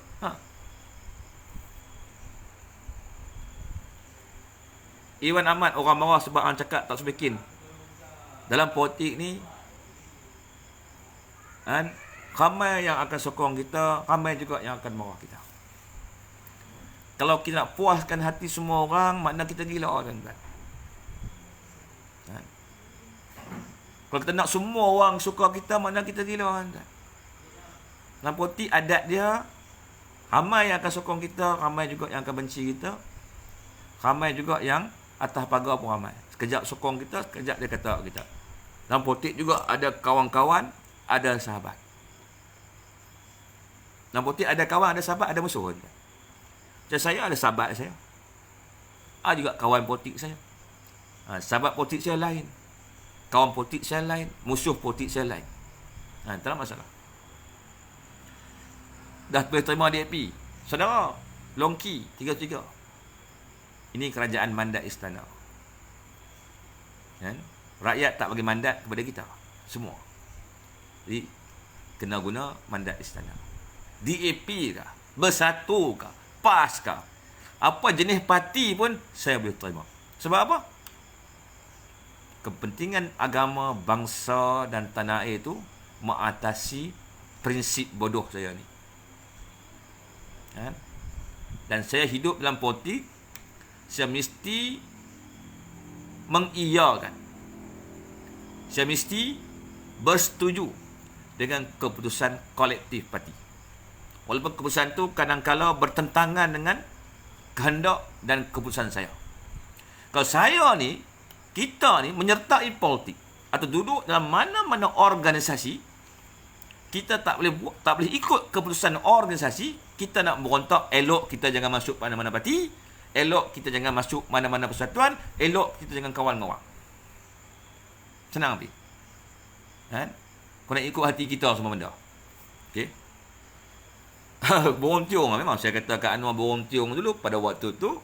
Iwan Ahmad, orang marah sebab orang cakap tak sebekin. Dalam politik ni, ramai yang akan sokong kita, ramai juga yang akan marah kita. Kalau kita nak puaskan hati semua orang, makna kita gila, tuan-tuan. Kalau kita nak semua orang suka kita, makna kita gila, tuan-tuan. Dalam politik adat dia, ramai yang akan sokong kita, ramai juga yang akan benci kita. Ramai juga yang atas pagar pun ramai. Sekejap sokong kita, sekejap dia kata kita. Dalam politik juga ada kawan-kawan, ada sahabat. Dalam politik ada kawan, ada sahabat, ada musuh. Macam saya ada sahabat saya. Ada juga kawan politik saya. Sahabat politik saya lain. Kawan politik saya lain. Musuh politik saya lain. Tak ada masalah. Dah boleh terima DAP. Saudara, Longki, 3-3. Ini kerajaan mandat istana. Rakyat tak bagi mandat kepada kita. Semua. Jadi, kena guna mandat istana. DAP kah? Bersatu kah? PAS kah? Apa jenis parti pun saya boleh terima. Sebab apa? Kepentingan agama, bangsa dan tanah air itu mengatasi prinsip bodoh saya ni. Dan saya hidup dalam politik, saya mesti mengiyakan, saya mesti bersetuju dengan keputusan kolektif parti. Walaupun keputusan itu kadang-kadang bertentangan dengan kehendak dan keputusan saya. Kalau saya ni, kita ni menyertai politik atau duduk dalam mana-mana organisasi, kita tak boleh ikut keputusan organisasi. Kita nak berontak, elok kita jangan masuk mana-mana parti, elok kita jangan masuk mana-mana persatuan, elok kita jangan kawan dengan orang. Senang habis. Kau nak ikut hati kita semua benda. Okey. Borong tiung, memang saya kata kat Anwar borong tiung dulu pada waktu tu.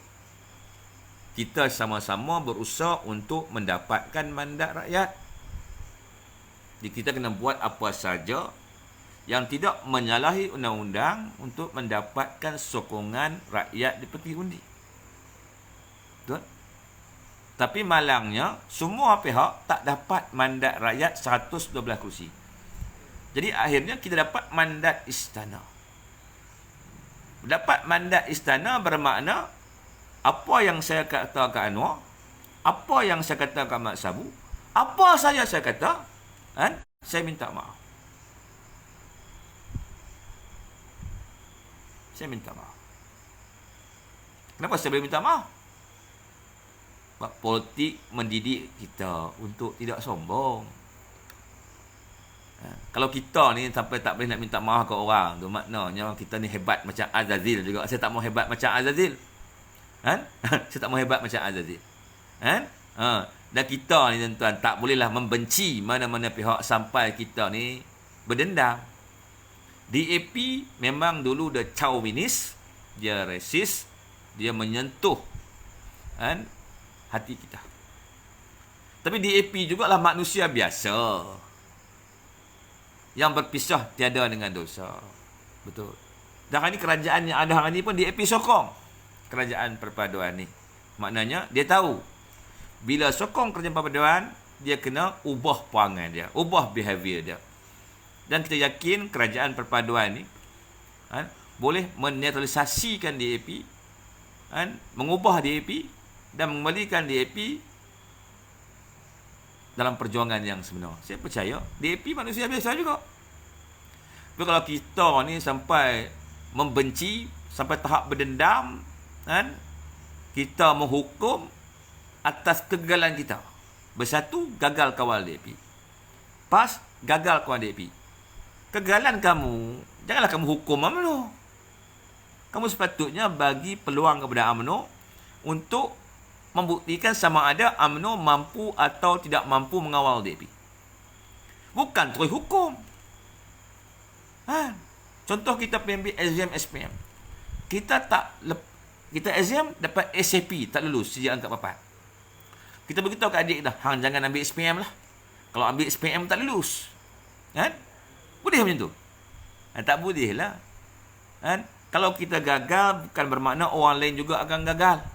Kita sama-sama berusaha untuk mendapatkan mandat rakyat. Jadi kita kena buat apa saja yang tidak menyalahi undang-undang untuk mendapatkan sokongan rakyat di peti undi. Betul? Tapi malangnya, semua pihak tak dapat mandat rakyat 112 kursi. Jadi akhirnya kita dapat mandat istana. Dapat mandat istana bermakna apa yang saya kata ke Anwar, apa yang saya kata ke Mat Sabu, apa saja saya kata, saya minta maaf. Saya minta maaf. Kenapa saya boleh minta maaf? Sebab politik mendidik kita untuk tidak sombong. Kalau kita ni sampai tak boleh nak minta maaf ke orang, tu maknanya kita ni hebat macam Azazil juga. Saya tak mau hebat macam Azazil. Saya tak mau hebat macam Azazil. Dan kita ni tuan-tuan tak bolehlah membenci mana-mana pihak sampai kita ni berdendam. DAP memang dulu dia chauvinis, dia resis, dia menyentuh hati kita. Tapi DAP jugalah manusia biasa yang berpisah tiada dengan dosa. Betul. Dan hari ni kerajaan yang ada hari ni pun DAP sokong kerajaan perpaduan ni. Maknanya dia tahu bila sokong kerajaan perpaduan, dia kena ubah perangai dia, ubah behavior dia. Dan kita yakin kerajaan perpaduan ni boleh menetralisasikan DAP, mengubah DAP dan mengembalikan DAP dalam perjuangan yang sebenar. Saya percaya DAP manusia biasa juga. Tapi kalau kita ni sampai membenci, sampai tahap berdendam, kita menghukum atas kegagalan kita. Bersatu, gagal kawal DAP. PAS, gagal kawal DAP. Kegagalan kamu, janganlah kamu hukum UMNO. Kamu sepatutnya bagi peluang kepada UMNO untuk membuktikan sama ada UMNO mampu atau tidak mampu mengawal DAP. Bukan terus hukum. Contoh kita ambil exam SPM. Kita exam dapat SAP, tak lulus sejak angkat 4. Kita beritahu kat adik dah, hang jangan ambil SPM lah. Kalau ambil SPM tak lulus. Boleh macam tu? Tak boleh lah. Kalau kita gagal, bukan bermakna orang lain juga akan gagal.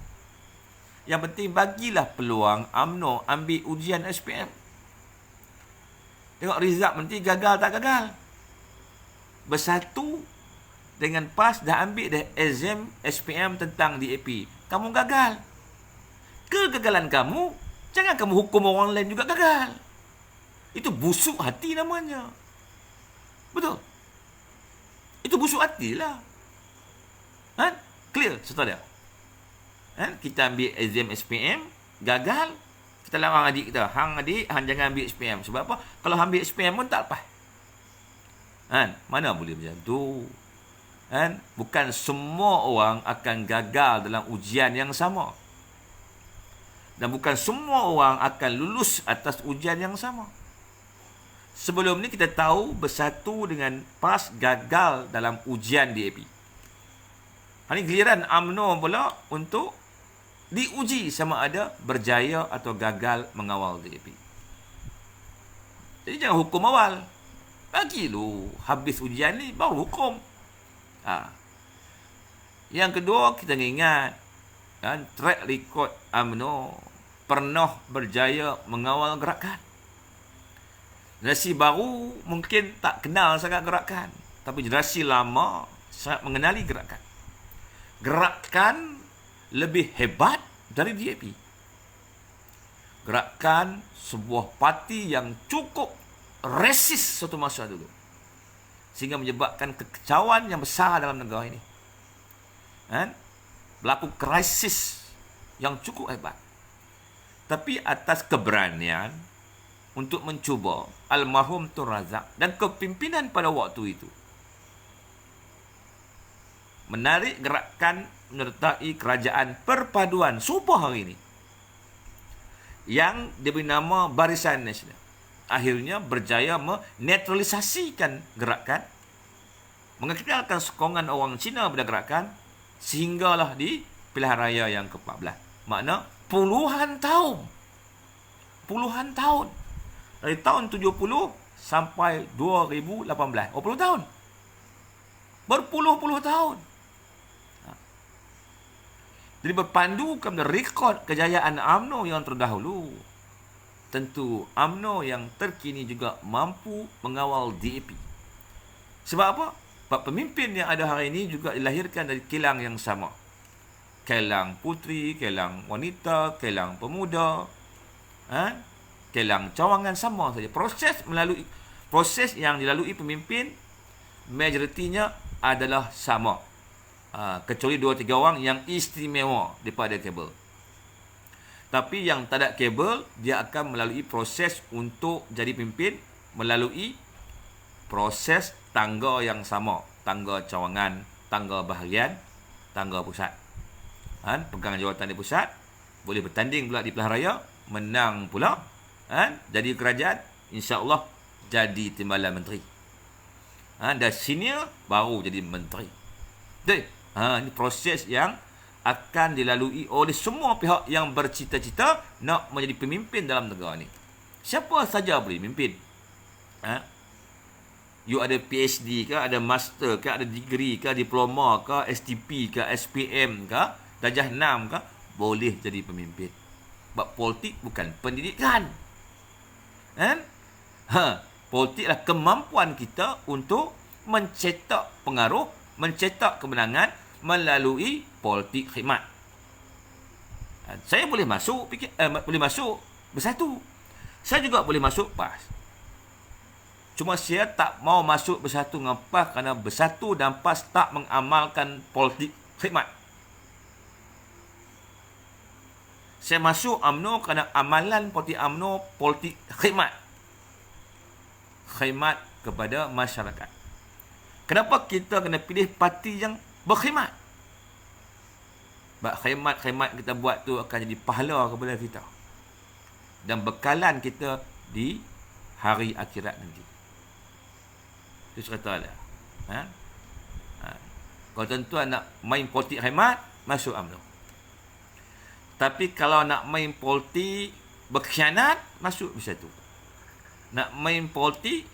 Yang penting bagilah peluang UMNO ambil ujian SPM. Tengok result nanti gagal tak gagal. Bersatu dengan PAS dah ambil dah exam SPM tentang DAP. Kamu gagal. Kegagalan kamu, jangan kamu hukum orang lain juga gagal. Itu busuk hati namanya. Betul? Itu busuk hati lah. Clear serta dia. Kita ambil exam SPM, gagal, kita larang adik kita, hang adik, hang jangan ambil SPM. Sebab apa? Kalau ambil SPM pun tak lepas. Mana boleh macam tu? Bukan semua orang akan gagal dalam ujian yang sama. Dan bukan semua orang akan lulus atas ujian yang sama. Sebelum ni kita tahu Bersatu dengan PAS gagal dalam ujian DAP. Hari ni giliran UMNO pula untuk diuji sama ada berjaya atau gagal mengawal DAP. Jadi jangan hukum awal. Bagi lu habis ujian ni baru hukum. Yang kedua, kita ingat Dan track record UMNO pernah berjaya mengawal gerakan. Generasi baru mungkin tak kenal sangat gerakan, tapi generasi lama sangat mengenali gerakan. Gerakan lebih hebat dari DAP. Gerakan sebuah parti yang cukup resis suatu masa dulu, sehingga menyebabkan kekacauan yang besar dalam negara ini. Berlaku krisis yang cukup hebat. Tapi atas keberanian untuk mencuba almarhum Tun Razak dan kepimpinan pada waktu itu menarik gerakan menyertai kerajaan perpaduan subuh hari ini yang diberi nama Barisan Nasional, akhirnya berjaya menetralisasikan gerakan, mengekalkan sokongan orang Cina pada gerakan, sehinggalah di pilihan raya yang ke-14. Makna puluhan tahun dari tahun 70 sampai 2018, 20 tahun, berpuluh-puluh tahun. Jadi berpandukan pada rekod kejayaan UMNO yang terdahulu, tentu UMNO yang terkini juga mampu mengawal DAP. Sebab apa? Sebab pemimpin yang ada hari ini juga dilahirkan dari kilang yang sama. Kilang putri, kilang wanita, kilang pemuda, kilang cawangan sama saja. Proses yang dilalui pemimpin majoritinya adalah sama. Kecuali 2-3 orang yang istimewa daripada kabel. Tapi yang tak ada kabel, dia akan melalui proses untuk jadi pimpin melalui proses tangga yang sama. Tangga cawangan, tangga bahagian, tangga pusat. Pegang jawatan di pusat, boleh bertanding pula di pilihan raya, menang pula, jadi kerajaan, insya-Allah jadi timbalan menteri. Dah senior baru jadi menteri. Ini proses yang akan dilalui oleh semua pihak yang bercita-cita nak menjadi pemimpin dalam negara ni. Siapa saja boleh memimpin. You ada PhD ke, ada master ke, ada degree ke, diploma ke, STP ke, SPM ke, darjah 6 ke, boleh jadi pemimpin. Sebab politik bukan pendidikan. Politiklah kemampuan kita untuk mencetak pengaruh, mencetak kemenangan melalui politik khidmat. Saya boleh masuk boleh masuk Bersatu. Saya juga boleh masuk PAS. Cuma saya tak mau masuk Bersatu dengan PAS kerana Bersatu dan PAS tak mengamalkan politik khidmat. Saya masuk UMNO kerana amalan politik UMNO politik khidmat. Khidmat kepada masyarakat. Kenapa kita kena pilih parti yang berkhidmat? Sebab khidmat kita buat tu akan jadi pahala kepada kita dan bekalan kita di hari akhirat nanti. Itu cerita dia. Kalau tuan-tuan nak main politik khidmat, masuk UMNO. Tapi kalau nak main politik berkhianat, masuk Bersatu. Nak main politik,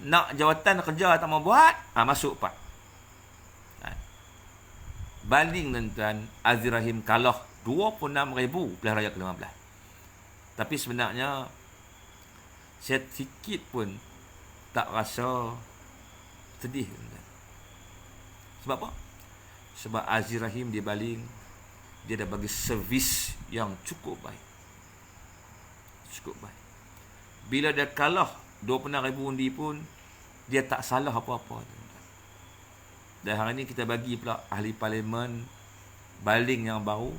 nak jawatan kerja tak mau buat, masuk PAS. Banding tuan-tuan, Aziz Rahim kalah 26,000 pilihan raya ke-15. Tapi sebenarnya saya sikit pun tak rasa sedih, tuan-tuan. Sebab apa? Sebab Aziz Rahim dia baling, dia dah bagi servis yang cukup baik. Cukup baik. Bila dia kalah 26,000 undi pun, dia tak salah apa-apa. Dan hari ini kita bagi pula ahli parlimen baling yang baru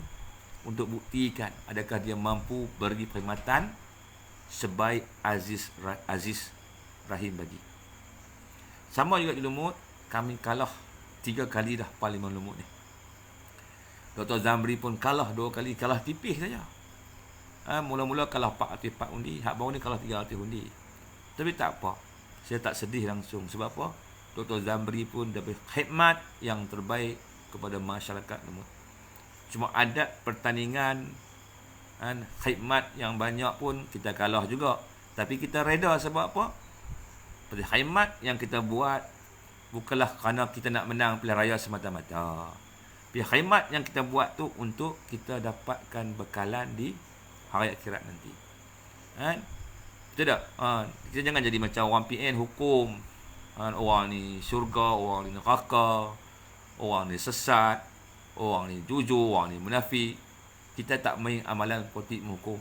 untuk buktikan adakah dia mampu beri perkhidmatan sebaik Aziz Rahim bagi. Sama juga di Lumut, kami kalah 3 kali dah parlimen Lumut ni. Dr. Zamri pun kalah 2 kali, kalah tipis saja. Mula-mula kalah 404 undi, hak baru ni kalah 300 undi. Tapi tak apa, saya tak sedih langsung. Sebab apa? Dr. Zamri pun dah beri khidmat yang terbaik kepada masyarakat Lumut. Cuma adat pertandingan khidmat yang banyak pun kita kalah juga. Tapi kita reda sebab apa? Khidmat yang kita buat bukanlah kerana kita nak menang pilihan raya semata-mata. Pihak khidmat yang kita buat tu untuk kita dapatkan bekalan di hari akhirat nanti. Kan? Betul tak? Kita jangan jadi macam orang PN hukum. Orang ni syurga, orang ni neraka, orang ni sesat, orang ni jujur, orang ni munafik. Kita tak main amalan politik menghukum.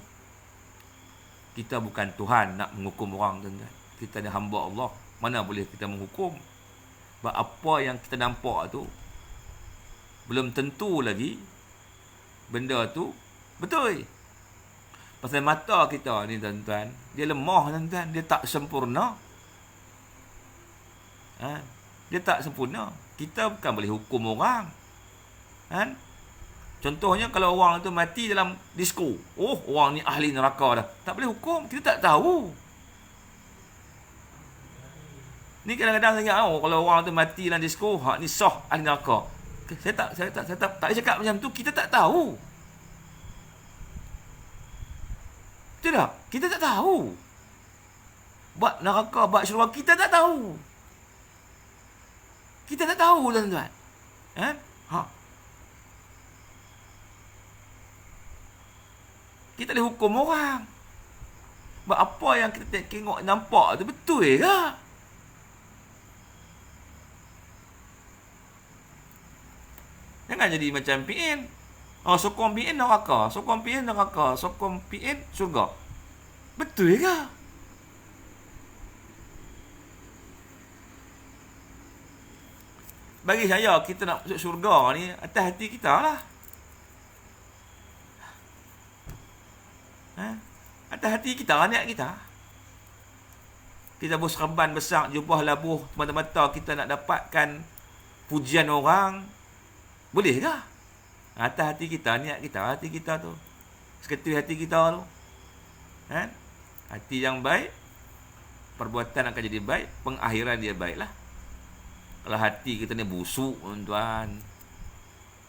Kita bukan Tuhan nak menghukum orang, tuan-tuan. Kita ni hamba Allah. Mana boleh kita menghukum? Sebab apa yang kita nampak tu belum tentu lagi benda tu betul. Pasal mata kita ni, tuan-tuan, dia lemah, tuan-tuan. Dia tak sempurna. Dia tak sempurna. Kita bukan boleh hukum orang. Contohnya kalau orang tu mati dalam disko. Oh, orang ni ahli neraka dah. Tak boleh hukum. Kita tak tahu. Ni kadang-kadang saya ingat, kalau orang tu mati dalam disko, ni sah ahli neraka. Saya tak cakap macam tu. Kita tak tahu. Betul tak? Kita tak tahu. Bab neraka, bab syurga, kita tak tahu. Kita tak tahu, tuan-tuan. Kita boleh hukum orang. Sebab apa yang kita tengok, nampak tu betul ke? Jangan jadi macam PN. Sokong PN neraka, sokong PN neraka, sokong PN syurga. Betul ke? Bagi saya, kita nak masuk syurga ni atas hati kita lah. Atas hati kita, niat kita. Kita berserban besar, jubah labuh, mata-mata kita nak dapatkan pujian orang. Boleh ke? Atas hati kita, niat kita, hati kita tu. Seketui hati kita tu. Hati yang baik, perbuatan akan jadi baik, pengakhiran dia baiklah. Kalau hati kita ni busuk, tuan-tuan,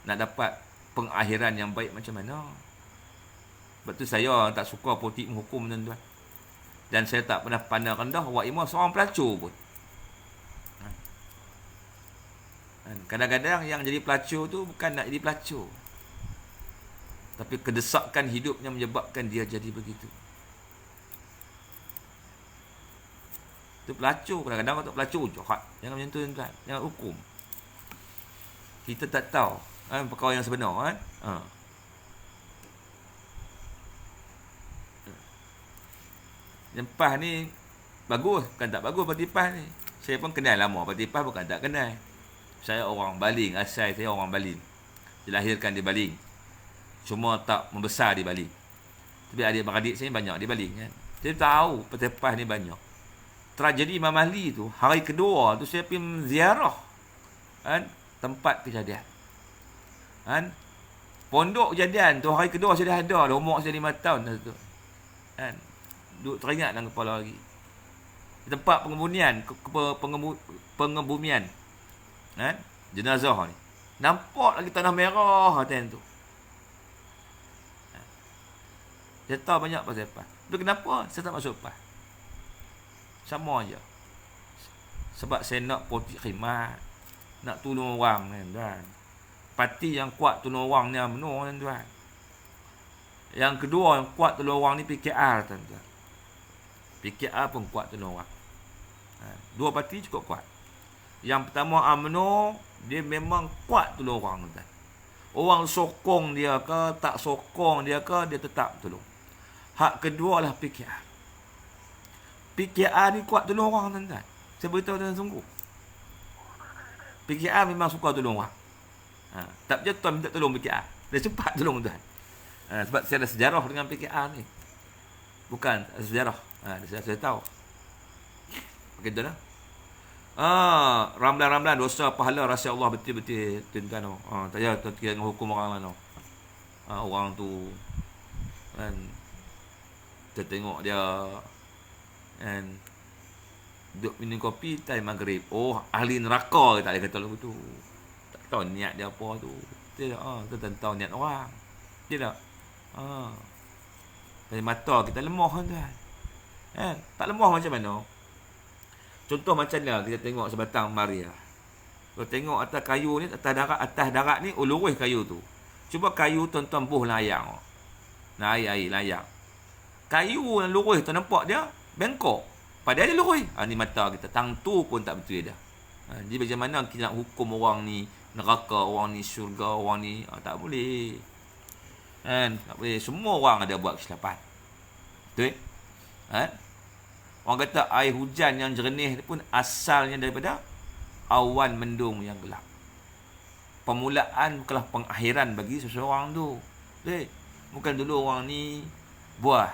nak dapat pengakhiran yang baik macam mana? Sebab tu saya tak suka politik menghukum, tuan-tuan. Dan saya tak pernah pandang rendah Wak Imam seorang pelacur pun. Kadang-kadang yang jadi pelacur tu bukan nak jadi pelacur, tapi kedesakan hidupnya menyebabkan dia jadi begitu. Itu pelacur. Kadang-kadang untuk pelacur jahat. Jangan macam tu, tuan-tuan. Jangan hukum. Kita tak tahu perkara yang sebenar. Yang PAS ni bagus, bukan tak bagus parti PAS ni. Saya pun kenal lama parti PAS, bukan tak kenal. Saya orang Baling, asal saya orang Baling. Dilahirkan di Baling. Cuma tak membesar di Baling. Tapi adik-beradik saya banyak di Baling, kan. Saya tahu parti PAS ni banyak. Tragedi Imam Ali tu, hari kedua tu saya pergi ziarah, kan, tempat kejadian. Kan? Pondok kejadian tu hari kedua saya dah ada dah, umur saya 5 tahun dah tu. Kan? Duk teringat dalam kepala lagi. Di tempat pengebumian. Kan? Jenazah ni. Nampak lagi tanah merah atas tu. Saya tahu banyak pasal PAS. Tapi kenapa saya tak masuk PAS? Sama aja. Sebab saya nak politik khidmat, nak tolong orang, kan. Parti yang kuat tolong orang ni UMNO, tuan-tuan. Yang kedua yang kuat tolong orang ni PKR, tuan-tuan. PKR pun kuat tolong orang. Dua parti cukup kuat. Yang pertama UMNO, dia memang kuat tolong orang, tuan-tuan. Orang sokong dia ke, tak sokong dia ke, dia tetap tolong. Hak kedua lah PKR. PKR ni kuat tolong orang, tuan-tuan. Saya beritahu dengan sungguh. PKR memang suka tolong orang. Tak je tuan minta tolong PKR. Dia cepat tolong, tuan. Sebab saya ada sejarah dengan PKR ni. Bukan sejarah. Saya tahu. Okey, tuan. Ramlan-ramlan dosa pahala rahsia Allah betul-betul, tuan-tuan. Tak payah tuan kira dengan hukum orang lain. Orang tu kan, kita tengok dia kan duduk minum kopi time maghrib. Oh, ahli neraka ke tak dia kata lagu tu. Tak tahu niat dia apa tu. Tidak, kita tahu niat orang. Tidak. Dari mata kita lemah, tuan. Tak lemah macam mana? Contoh macam ni, kita tengok sebatang Maria. Kalau tengok atas kayu ni, atas darat ni, lurus kayu tu. Cuba kayu tuan-tuan buh layang. Nah, air layang. Kayu yang lurus tu nampak dia bengkok. Padahal dia lurus. Ni mata kita. Tang tu pun tak betul dah. Jadi macam mana kita nak hukum orang ni neraka, orang ni syurga, orang ni tak boleh. Tak boleh. Semua orang ada buat kesilapan. Betul? Orang kata air hujan yang jernih pun asalnya daripada awan mendung yang gelap. Permulaan bukanlah pengakhiran bagi seseorang tu. Betul? Bukan dulu orang ni buah.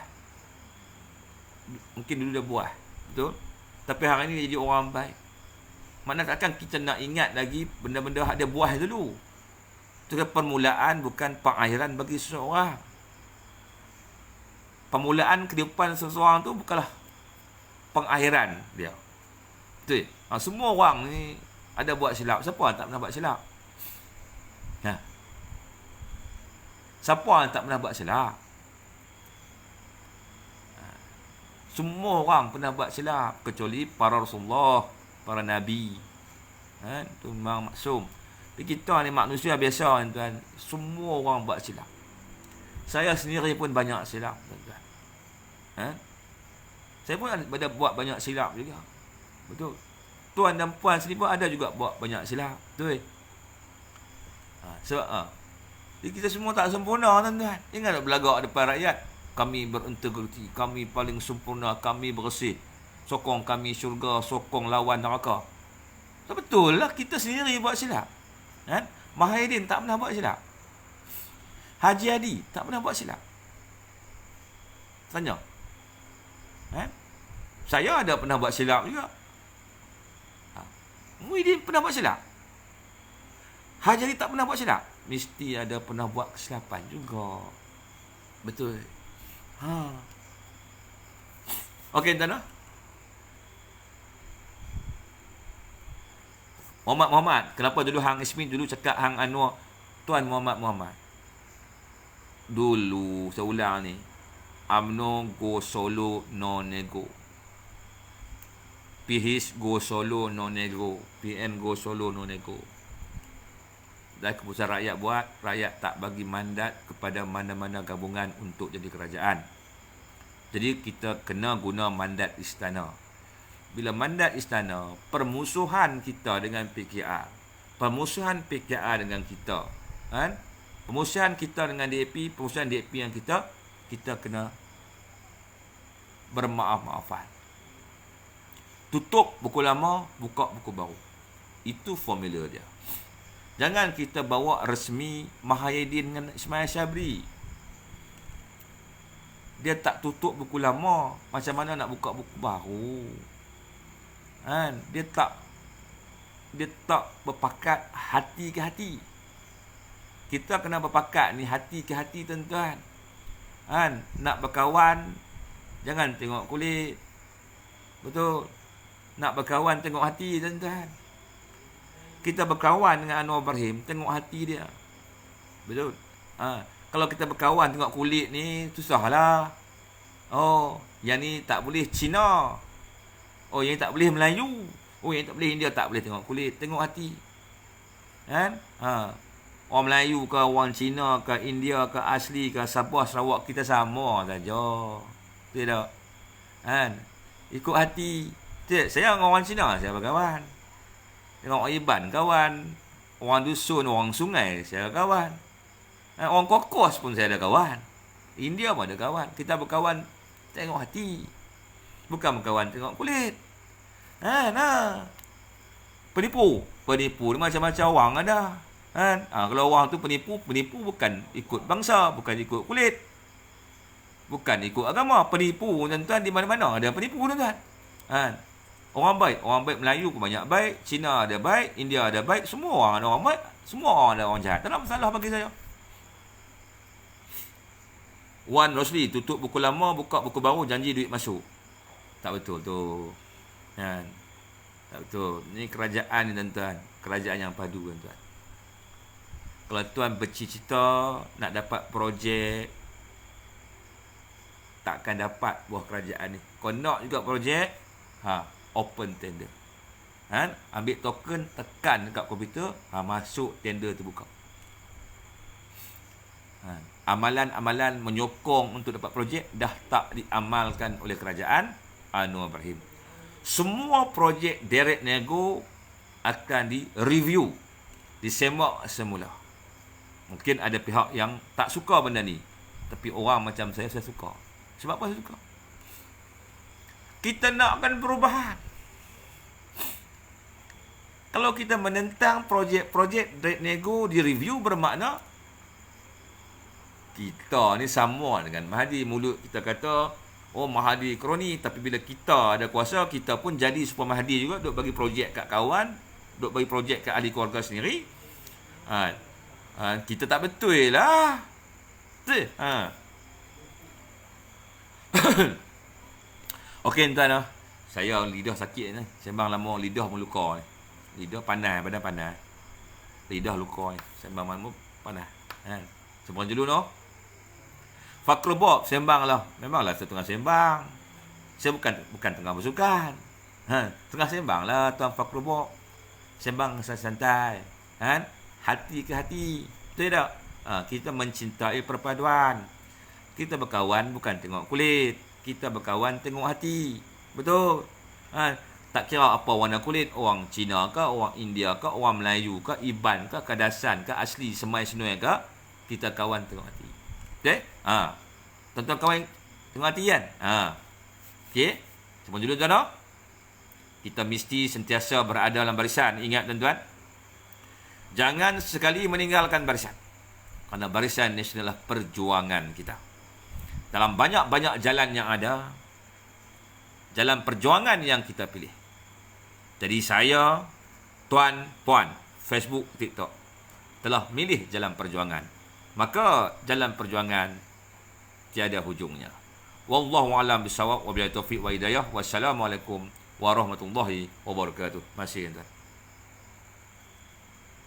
Mungkin dulu dia buah. Betul? Tapi hari ni dia jadi orang baik. Mana takkan kita nak ingat lagi benda-benda hak dia buah dulu. Itu kan permulaan bukan pengakhiran bagi seseorang. Permulaan kehidupan seseorang tu bukanlah pengakhiran dia. Betul? Semua orang ni ada buat silap. Siapa yang tak pernah buat silap? Siapa yang tak pernah buat silap? Semua orang pernah buat silap, kecuali para Rasulullah, para Nabi. Itu memang maksum. Tapi kita ni manusia biasa, tuan. Semua orang buat silap. Saya sendiri pun banyak silap, tuan. Saya pun ada buat banyak silap juga. Betul. Tuan dan puan sendiri pun ada juga buat banyak silap. Betul. Jadi kita semua tak sempurna, tuan-tuan. Jangan nak berlagak depan rakyat. Kami berintegriti, kami paling sempurna, kami bersih. Sokong kami syurga, sokong lawan neraka. Betul lah, kita sendiri buat silap. Mahathir tak pernah buat silap. Haji Hadi tak pernah buat silap. Tanya. Saya ada pernah buat silap juga. Muhyiddin pernah buat silap. Haji Hadi tak pernah buat silap. Mesti ada pernah buat kesilapan juga. Betul. Okey, tuan. Muhammad. Kenapa dulu Hang Ismin dulu cakap Hang Anwar Tuan Muhammad. Dulu, saya ulang ni. UMNO go solo, no nego. PHIS go solo, no nego. PM go solo, no nego. Dan keputusan rakyat buat, rakyat tak bagi mandat kepada mana-mana gabungan untuk jadi kerajaan. Jadi kita kena guna mandat istana. Bila mandat istana, permusuhan kita dengan PKR, permusuhan PKR dengan kita, permusuhan kita dengan DAP, permusuhan DAP yang kita kena bermaaf-maafan. Tutup buku lama, buka buku baru. Itu formula dia. Jangan kita bawa resmi Mahathir dengan Ismail Sabri. Dia tak tutup buku lama, macam mana nak buka buku baru? Dia tak berpakat hati ke hati. Kita kena berpakat ni hati ke hati, tuan-tuan. Nak berkawan, jangan tengok kulit. Betul. Nak berkawan tengok hati, tuan-tuan. Kita berkawan dengan Anwar Ibrahim, tengok hati dia. Betul. Kalau kita berkawan tengok kulit ni, susahlah. Yang ni tak boleh Cina. Yang ni tak boleh Melayu. Yang ni tak boleh India. Tak boleh tengok kulit, tengok hati. Orang Melayu ke, orang Cina ke, India ke, asli ke, Sabah, Sarawak, kita sama saja. Betul tak? Ikut hati. Saya dengan orang Cina, saya berkawan. Dengan orang Iban, kawan. Orang dusun, orang sungai, saya ada kawan. Orang kokos pun saya ada kawan. India pun ada kawan. Kita berkawan tengok hati. Bukan berkawan tengok kulit. Penipu ni macam-macam orang ada. Kalau orang tu penipu bukan ikut bangsa, bukan ikut kulit, bukan ikut agama. Penipu, tuan-tuan, di mana-mana ada penipu, tuan-tuan. Orang baik Melayu pun banyak baik, Cina ada baik, India ada baik, semua orang ada orang baik, semua orang ada orang jahat. Tak ada masalah bagi saya. Wan Rosli tutup buku lama, buka buku baru, janji duit masuk. Tak betul tu. Tak betul. Ni kerajaan ni, tuan-tuan. Kerajaan yang padu, tuan-tuan. Kalau tuan bercita-cita nak dapat projek, takkan dapat buah kerajaan ni. Kau nak juga projek, open tender. Ambil token, tekan dekat komputer, masuk tender terbuka. Amalan-amalan menyokong untuk dapat projek dah tak diamalkan oleh kerajaan Anwar Ibrahim. Semua projek direct nego akan di-review, disemak semula. Mungkin ada pihak yang tak suka benda ni, tapi orang macam saya suka. Sebab apa saya suka? Kita nakkan perubahan. Kalau kita menentang projek-projek direct nego di-review, bermakna kita ni sama dengan Mahathir. Mulut kita kata, oh Mahathir kroni, tapi bila kita ada kuasa, kita pun jadi super Mahathir juga, duk bagi projek kat kawan, duk bagi projek kat ahli keluarga sendiri. Kita tak betul lah. Okey tuan, saya lidah sakit ni. Sembang lama lidah pun luka ni. Lidah panas, badan panas. Lidah luka ni. Sembang malam panas. Sembang dulu no. Fakrul Bob sembang lah. Memanglah saya tengah sembang. Saya bukan tengah bersukan. Tengah sembang lah Tuan Fakrul Bob. Sembang santai. Hati ke hati. Betul tak? Kita mencintai perpaduan. Kita berkawan bukan tengok kulit. Kita berkawan tengok hati. Betul? Tak kira apa warna kulit. Orang Cina ke, orang India ke, orang Melayu ke, Iban ke, Kadasan ke, asli Semai Senoi ke. Kita kawan tengok hati. Okey? Tuan-tuan kawan tengok hati kan? Okey? Semua dulu tuan-tuan. Kita mesti sentiasa berada dalam barisan. Ingat tuan-tuan. Jangan sekali meninggalkan barisan. Kerana barisan nasional adalah perjuangan kita. Dalam banyak-banyak jalan yang ada, jalan perjuangan yang kita pilih. Jadi saya, tuan, puan, Facebook, TikTok telah milih jalan perjuangan. Maka jalan perjuangan tiada hujungnya. Wallahu a'lam bishawab, wabillahi taufiq wa hidayah. Wassalamualaikum warahmatullahi wabarakatuh. Masih tuan.